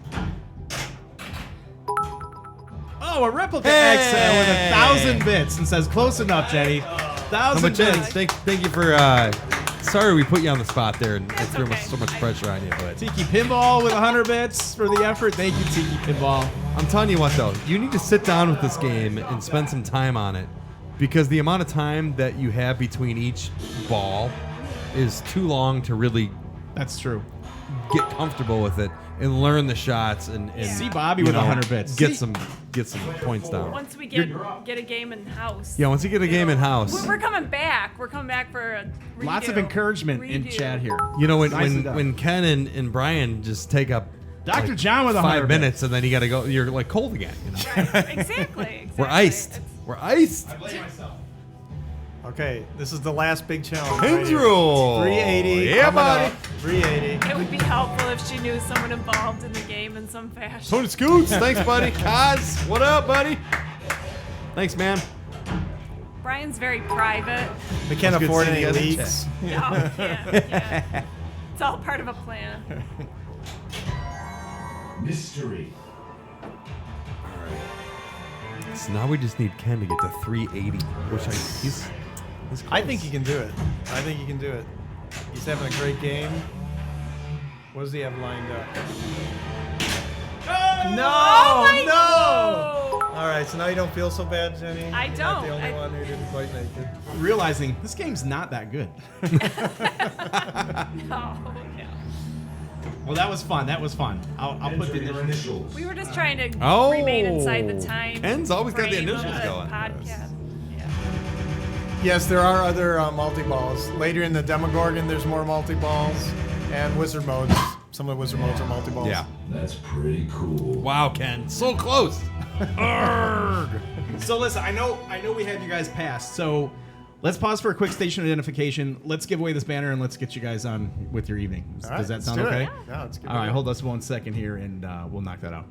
Oh, a replica Hey! X with 1,000 bits and says close enough, Jenny. How 1,000 much, Jenny? bits. Thank you for. Sorry, we put you on the spot there and That's threw okay. so much pressure on you, but Tiki Pinball with 100 bits for the effort. Thank you, Tiki Pinball. I'm telling you what though, you need to sit down with this game and spend some time on it, because the amount of time that you have between each ball is too long to really That's true. get comfortable with it and learn the shots and See Bobby you with know, 100 bits. Get See- some points down. Once we get a game in house. Yeah, once you get a game in house, We're coming back. We're coming back for a redo. Lots of encouragement in Redo. chat here. you know Nicely done. when Ken and Brian just take up Dr. like, John with 100 5 minutes and then you got to go, you're like cold again. You know? Exactly. We're iced. We're iced. Okay, this is the last big challenge. Pins here. rule. 380. Yeah, coming buddy. up. 380. It would be helpful if she knew someone involved in the game in some fashion. Tony Scoots, thanks, buddy. Kaz, what up, buddy? Thanks, man. Brian's very private. We can't That's good afford seeing any you guys in leaks. No, yeah. It's all part of a plan. Mystery. So now we just need Ken to get to 380, which he's I think he can do it. I think he can do it. He's having a great game. What does he have lined up? No! my no! God. All right, so now you don't feel so bad, Jenny? I You're not the don't. only one who didn't quite make it. Realizing this game's not that good. No. Well, that was fun. That was fun. I'll put Enter the your initials. We were just trying to Oh. remain inside the time. Ken's always got the frame of initials the going. Podcast. Yeah. Yes, there are other multi-balls. Later in the Demogorgon, there's more multi-balls. And wizard modes. Some of the wizard modes are multi-balls. Yeah. That's pretty cool. Wow, Ken, so close. So listen, I know we had you guys passed. So let's pause for a quick station identification. Let's give away this banner and let's get you guys on with your evening. All right, Does that let's sound do it. okay? Yeah, let's give All it right, a- hold us 1 second here and we'll knock that out.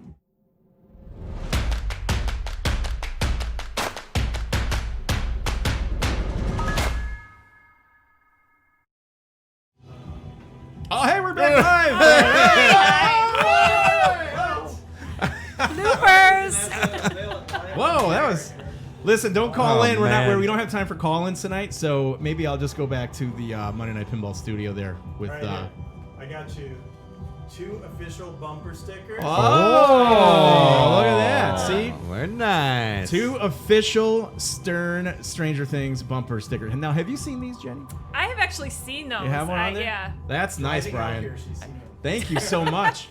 Oh, hey, we're back live! Bloopers. Whoa, that was. Listen, don't call Oh, in. man. We don't have time for call-ins tonight, so maybe I'll just go back to the Monday Night Pinball studio there with. Right here. I got you. 2 official bumper stickers. Oh, look at that. See? Very nice. 2 official Stern Stranger Things bumper stickers. And now, have you seen these, Jenny? I have actually seen those. You have one on there? Yeah. That's nice, Driving out Brian. here, she's seen them. Thank you so much.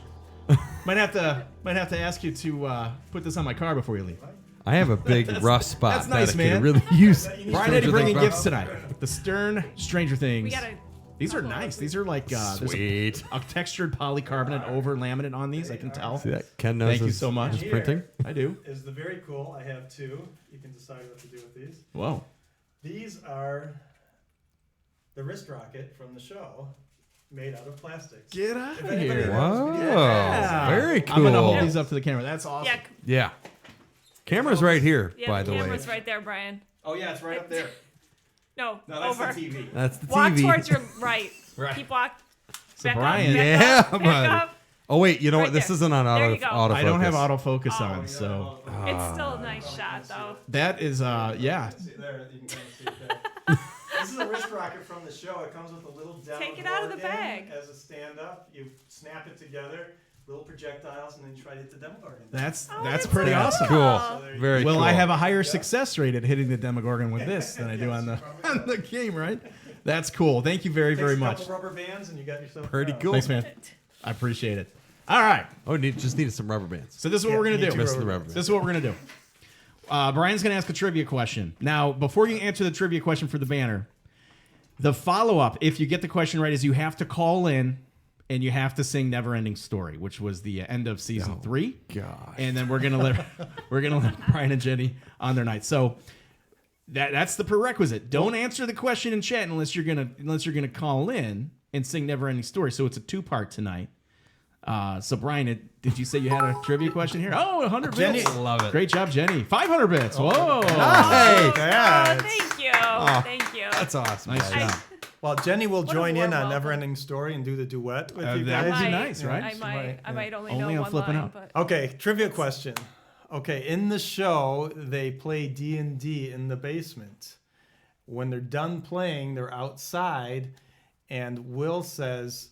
might have to ask you to put this on my car before you leave. I have a big rough spot that's nice, that I man. could really use. Brian Eddy bringing Stranger gifts tonight. The Stern Stranger Things. We gotta. These are nice. These are like there's Sweet. a textured polycarbonate over laminate on these. I can tell. See that? Ken knows Thank you his- so much. his printing. I do. Is the very cool. I have 2. You can decide what to do with these. Whoa. These are the wrist rocket from the show, made out of plastics. Get out If of anybody here. knows video, Wow. Very cool. I'm gonna hold these up to the camera. That's awesome. Yeah. Yeah. Camera's right here, Yeah. by the the way. camera's right there, Brian. Oh yeah, it's right up there. No. No, that's over. the TV. That's the Walk TV. towards your right. Right. Keep walk. So Back Brian, up, back Yeah, up, buddy. back up. Oh wait, you know Right what? This there. isn't on There you go. autofocus. I don't have autofocus on, so It's still a nice shot, though. that is yeah. See there, you can kind of see it there. This is a wrist rocket from the show. It comes with a little demo Take it out of the board in bag. as a stand-up. You snap it together, little projectiles, and then you try to hit the demo organ. That's that's pretty That's awesome. cool. So there you Very Will cool. I have a higher success rate at hitting the Demogorgon with this than I do on the game, right? That's cool. Thank you very, Takes very a much. couple rubber bands, and you got yourself. Pretty around. cool. Thanks, man. I appreciate it. All right. Oh, just needed some rubber bands. So this is what we're Yeah, gonna me do. too, This Missed the rubber is bands. what we're gonna do. Brian's gonna ask a trivia question. Now, before you answer the trivia question for the banner, the follow-up, if you get the question right, is you have to call in and you have to sing "Never Ending Story," which was the end of season 3. Gosh. And then we're gonna let Brian and Jenny on their night. So that's the prerequisite. Don't answer the question in chat unless you're gonna call in and sing "Never Ending Story." So it's a 2-part tonight. So Brian, did you say you had a trivia question here? Oh, 100 bits. Jenny. Love it. Great job, Jenny. 500 bits. Whoa. Nice. Oh, That's- thank you. Thank you. That's awesome. Nice guys. job. Well, Jenny will What a join in warm on welcome. Never Ending Story and do the duet with you that guys. would be I- nice, right? I might only Only know on one flipping line, out. but Okay, trivia question. Okay, in the show, they play D&D in the basement. When they're done playing, they're outside, and Will says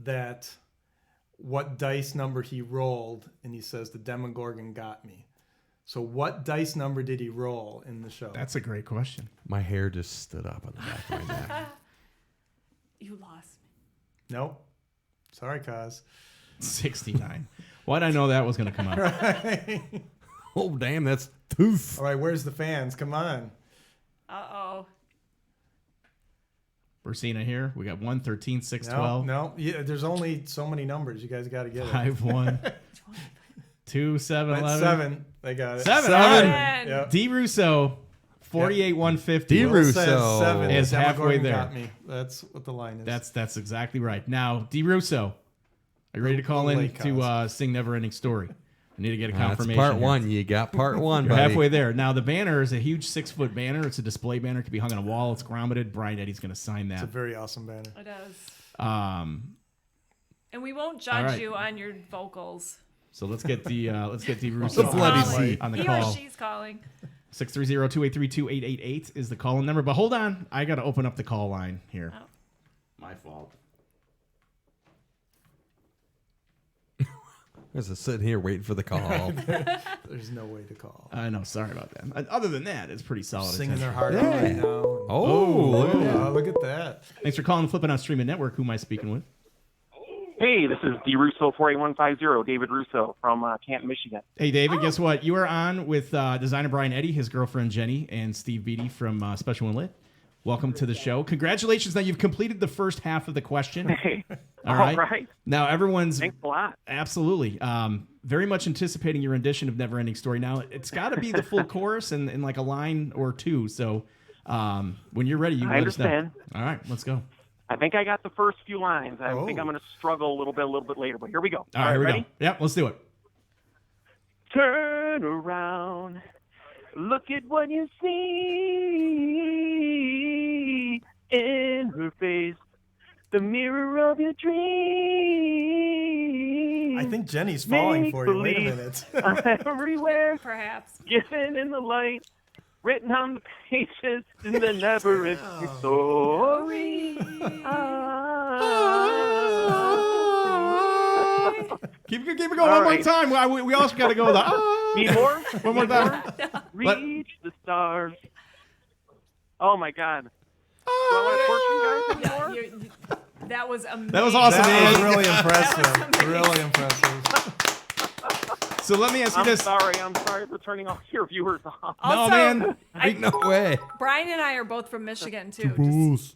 that what dice number he rolled, and he says the Demogorgon got me. So what dice number did he roll in the show? That's a great question. My hair just stood up on the back of my neck. you lost me. Nope. Sorry, Kaz. 69. Why'd I know that was going to come up? Oh, damn, that's toof. All right, where's the fans? Come on. Uh-oh. We're seeing it here. We got 1, 13, 6, No, 12. no. Yeah, there's only so many numbers. You guys got to get it. 5, 1, 2, 7, That's 11. 7. They got it. 7. Seven. Man. Yep. D. Russo, 48, 150. D. Will Russo says 7. is The halfway Demogorgon there. Got me. That's what the line is. That's exactly right. Now, D. Russo, are you ready to call in Late, to sing Never Ending Story? I need to get a That's confirmation. part here. 1. You got part 1, You're buddy. halfway there. Now, the banner is a huge 6-foot banner. It's a display banner. It can be hung on a wall. It's grommeted. Brian Eddy's going to sign It's a that. very awesome banner. It does. And we won't judge right. you on your vocals. So let's get D. Russo The bloody Calling. seat. on the He call. or she's calling. 630-283-2888 is the call-in number. But hold on. I got to open up the call line here. Oh. My fault. Just sitting here waiting for the call. There's no way to call. I know. Sorry about that. Other than that, it's pretty solid. Singing their attention. heart out right now. Oh, look at that. Oh, look at that. Thanks for calling Flipping Out Streaming Network. Who am I speaking with? Hey, this is D. Russo 48150, David Russo from Canton, Michigan. Hey, David, guess what? You are on with designer Brian Eddy, his girlfriend Jenny, and Steve Beatty from Special and Lit. Welcome to the show. Congratulations. Now, you've completed the first half of the question. Hey, All right. all right. Now, everyone's Thanks a lot. absolutely very much anticipating your rendition of Never Ending Story. Now, it's got to be the full chorus and like a line or two. So when you're ready, you I let us know. understand. All right, let's go. I think I got the first few lines. I think Oh. I'm going to struggle a little bit later, but here we go. All right, here we ready? go. Yep, let's do it. Turn around. Look at what you see in her face. The mirror of your dreams. I think Jenny's falling for you. Wait a Make-believe. minute. Everywhere. Perhaps. Given in the light, written on the pages in the never-ending story. Ah. Keep it going All one right. more time. We also got to go the Need more? one more time. Reach the stars. Oh my God. Do I want to torture you guys anymore? That was amazing. That was awesome, That was man. really That impressive. was amazing. Really impressive. So let me ask you I'm this. sorry. I'm sorry for turning all your viewers off. Also, man. Ain't no way. Brian and I are both from Michigan too. Just Bulls.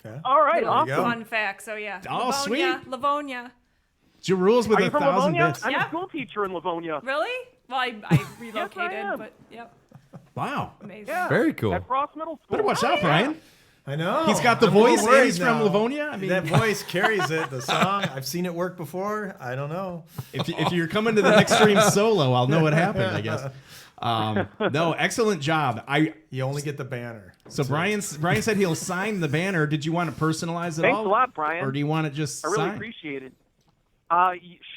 Okay. All right, little awesome. go. fun fact. So yeah. Oh, Livonia, sweet. Livonia. Rules with Are you from 1,000 Livonia? bits. I'm Yeah. a school teacher in Livonia. Really? Well, I relocated, am. but yep, Wow. amazing. Yeah. Very cool. At Frost Middle School. Better watch out, Brian. I know. He's got the I'm a little voice, and worried he's from now. Livonia. I mean, that voice carries it. The song. I've seen it work before. I don't know. if you're coming to the next stream solo, I'll know what happened, I guess. No, excellent job. You only get the banner. So Brian said he'll sign the banner. Did you want to personalize it Thanks all? a lot, Brian. Or do you want to just I really sign appreciate it.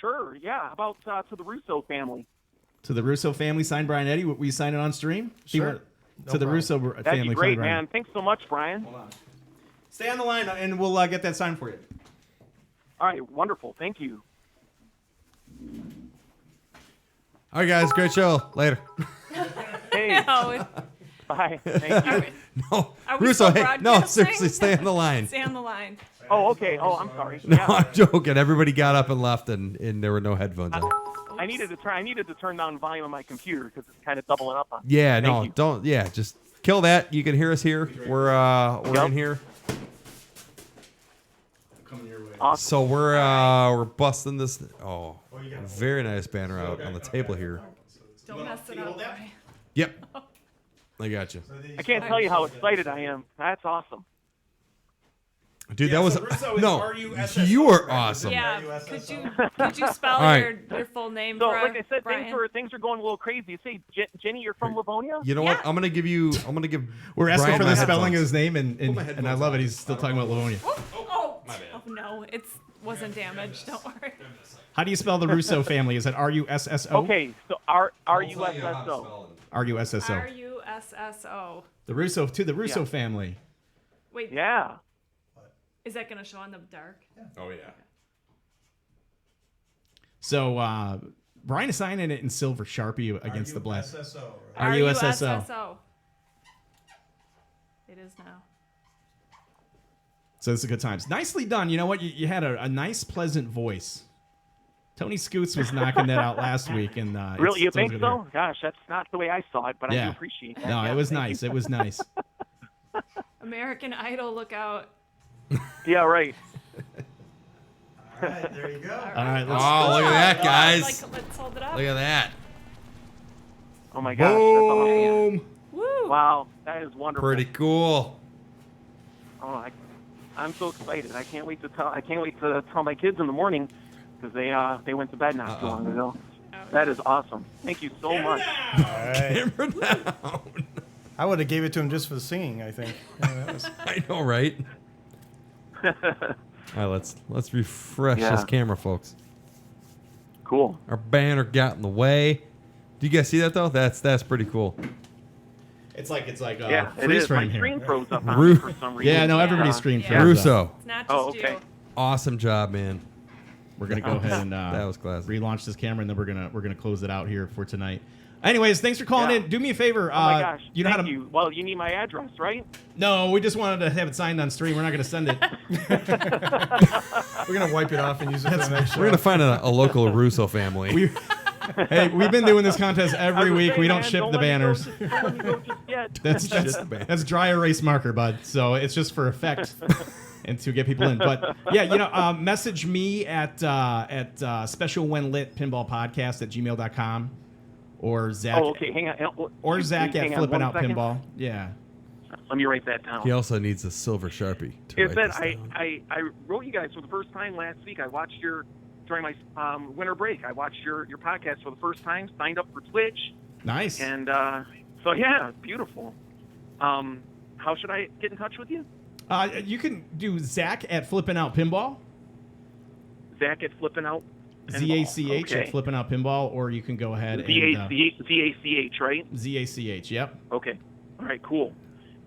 Sure, yeah. How about to the Russo family? to the Russo family? Sign Brian Eddy. Will you sign it on stream? Sure. To No the problem. Russo That'd family. be great, sign Brian. man. Thanks so much, Brian. Stay on the line, and we'll get that signed for you. All right, wonderful. Thank you. All right, guys. Great show. Later. Hey, No, bye. Thank you. No. Are we Russo, still hey. No, broadcasting? seriously, stay on the line. stay on the line. Oh, okay. Oh, I'm sorry. No, Yeah. I'm joking. Everybody got up and left, and there were no headphones on. I needed to turn down volume on my computer because it's kind of doubling up on. Yeah, no, you. don't. Yeah, just kill that. You can hear us here. We're Yep. in here. Awesome. So we're busting this. Oh, very nice banner out on the table here. Don't mess it up. Brian. Yep, I got you, I can't tell you how excited I am. That's awesome. dude. Yeah, That was so Russo is no. RUSSO, You were right? awesome. Yeah. Could you spell All right. your full name So, for like I said, Brian? things are going a little crazy. You say, Jenny, you're from Livonia? You know Yeah. what? I'm gonna give. We're asking Brian for my the spelling of headphones. his name, and my I headphones love it. on. He's still talking about Livonia. Oh no, it wasn't damaged. Don't worry. How do you spell the Russo family? Is it RUSSO? Okay, so R-U-S-S-O. RUSSO. RUSSO. The Russo Yeah. family. Wait, Yeah. is that gonna show in the dark? Oh yeah. So Brian is signing it in silver Sharpie against the black. RUSSO. It is now. So this is good times. Nicely done. You know what? You had a nice, pleasant voice. Tony Scoots was knocking that out last week, and Really, you it's still think good so? to hear. Gosh, that's not the way I saw it, but I Yeah. do appreciate that. No, Yeah, it was thank nice. you. It was nice. American Idol, look out. Yeah, right. All right, there you go. All right, let's. Oh, look at that, guys! Let's hold it up. Look at that. Oh my gosh, that's awesome. Boom. Woo! Wow, that is wonderful. Pretty cool. Oh, I'm so excited. I can't wait to tell my kids in the morning because they went to bed not too long ago. That is awesome. Thank you so much. All right. Camera down. I would have gave it to him just for the singing. I think. Yeah, that was- I know, right? All right, let's refresh Yeah. this camera, folks. Cool. Our banner got in the way. Do you guys see that though? That's pretty cool. It's like Yeah, it freeze is. My frame here. screen froze up on Ru- me for some reason. Yeah, no, everybody's Yeah. screen Yeah. froze up. Russo, It's not just Oh, okay. you. awesome job, man. We're gonna go ahead and That was classic. relaunch this camera, and then we're gonna close it out here for tonight. Anyways, thanks for calling Yeah. in. Do me a favor. Oh my gosh. You know how Thank to? you. Well, you need my address, right? No, we just wanted to have it signed on stream. We're not gonna send it. We're gonna wipe it off and use it for the next show. We're gonna find a local Russo family. Hey, we've been doing this contest I every was week. saying, We don't man, ship the let me go banners. just- don't let me go just yet. That's dry erase marker, bud. So it's just for effect and to get people in. But yeah, you know, message me at special when lit pinball podcast at gmail.com or Zach Oh, okay. Hang on. or Zach Hang at on flipping one out second. pinball. Yeah. Let me write that down. He also needs a silver Sharpie to Is write that this down. I wrote you guys for the first time last week. I watched during my winter break. I watched your podcast for the first time. Signed up for Twitch, Nice. and so yeah, beautiful. How should I get in touch with you? You can do Zach at flipping out pinball. Zach at Flipping Out. ZACH Okay. at flipping out pinball, or you can go ahead and ZACH, right? ZACH. Yep. Okay. All right. Cool.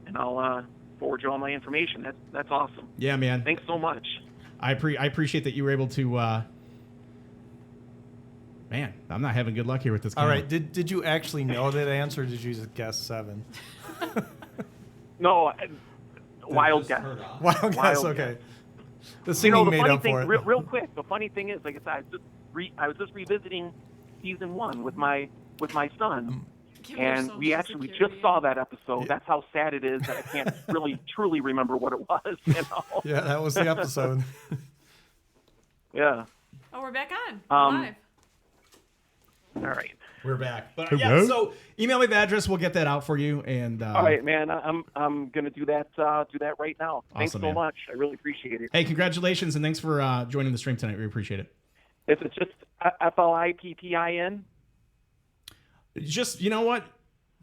And I'll forward you all my information. That's awesome. Yeah, man. Thanks so much. I appreciate that you were able to Man, I'm not having good luck here with this. All camera. right. Did you actually know that answer? Or did you just guess 7? No, wild guess. Wild guess. Okay. The You singing know, the made funny up thing, for it. real quick, the funny thing is, like I said, I was just revisiting season 1 with my son, Give and yourself we some actually security. just saw that episode. That's how sad it is that I can't really truly remember what it was. You know? Yeah, that was the episode. Yeah. Oh, we're back on. Um, Live. All right. We're back. But yeah, so email me the address. We'll get that out for you. And All right, man. I'm gonna do that right now. Thanks Awesome, so man. much. I really appreciate it. hey, congratulations and thanks for joining the stream tonight. We appreciate it. If it's just FLIPPIN. Just, you know what?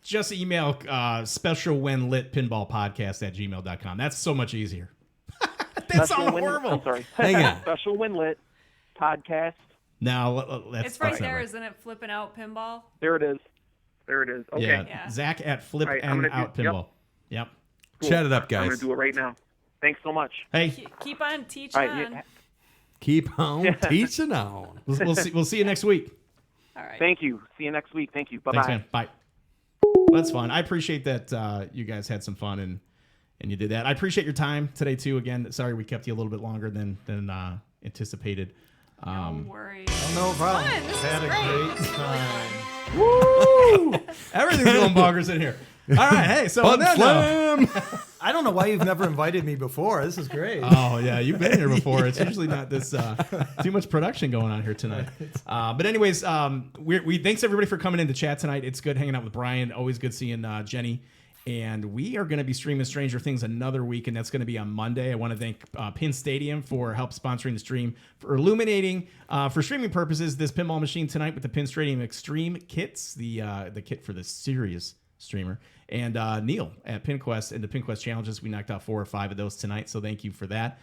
Just email special when lit pinball podcast at gmail.com. That's so much easier. That sounds horrible. I'm sorry. Hang on. Special Winlet podcast. No, that's It's right that's not there, isn't it? Flipping out pinball. There it is. Okay. Yeah. Yeah. Zach at flip All right, I'm and gonna out do- yep. pinball. Yep. Cool. Chat it up, I'm guys. gonna do it right now. Thanks so much. Hey, Keep on teaching All right. on. Keep on teaching on. we'll see you next week. All right. Thank you. See you next week. Thank you. Bye Thanks, bye. man. Bye. Well, that's fun. I appreciate that you guys had some fun and you did that. I appreciate your time today too. Again, sorry we kept you a little bit longer than anticipated. No worries. No problem. Fun. This Had is a great. great This is really time. fun. Woo! Everything's going bonkers in here. All right, hey, so on that note- I don't know why you've never invited me before. This is great. Oh yeah, you've been here before. It's usually not this too much production going on here tonight. But anyways, we thanks everybody for coming in to chat tonight. It's good hanging out with Brian. Always good seeing Jenny. And we are going to be streaming Stranger Things another week, and that's going to be on Monday. I want to thank Pin Stadium for help sponsoring the stream, for illuminating, for streaming purposes, this pinball machine tonight with the Pin Stadium Extreme kits, the kit for the serious streamer, and Neil at PinQuest and the PinQuest challenges. We knocked out 4 or 5 of those tonight, so thank you for that.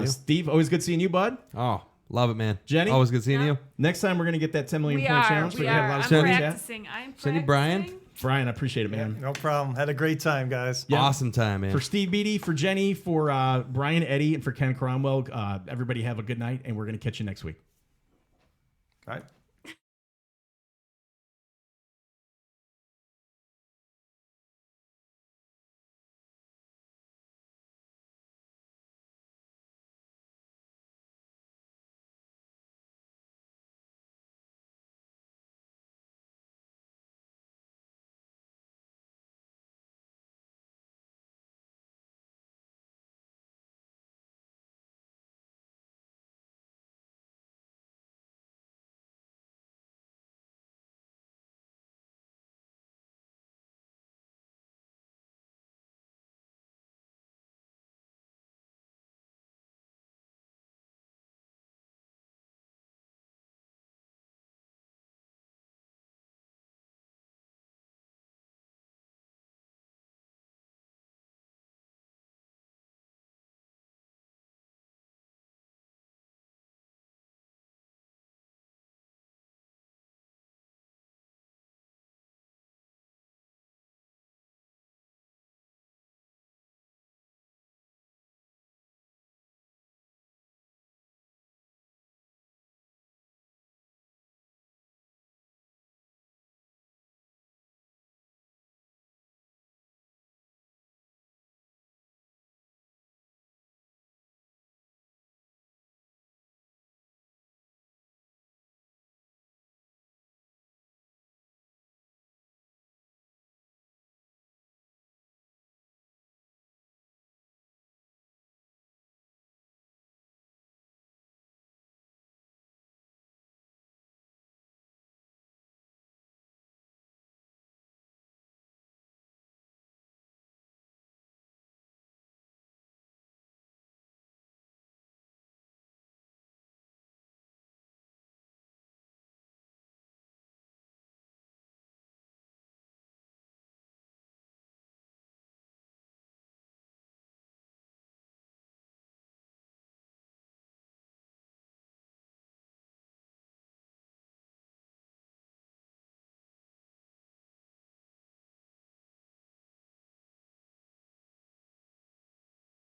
Steve, always good seeing you, bud. Oh, love it, man. Jenny? Always good seeing you. Next time we're going to get that 10 million We point are. challenge. We We're gonna are. have a lot of I'm fun in chat. practicing. I'm Jenny, practicing. Brian? Brian, I appreciate it, man. No problem. Had a great time, guys. Yeah. Awesome time, man. For Steve Beatty, for Jenny, for Brian Eddy, and for Ken Cromwell, everybody have a good night, and we're going to catch you next week. All right.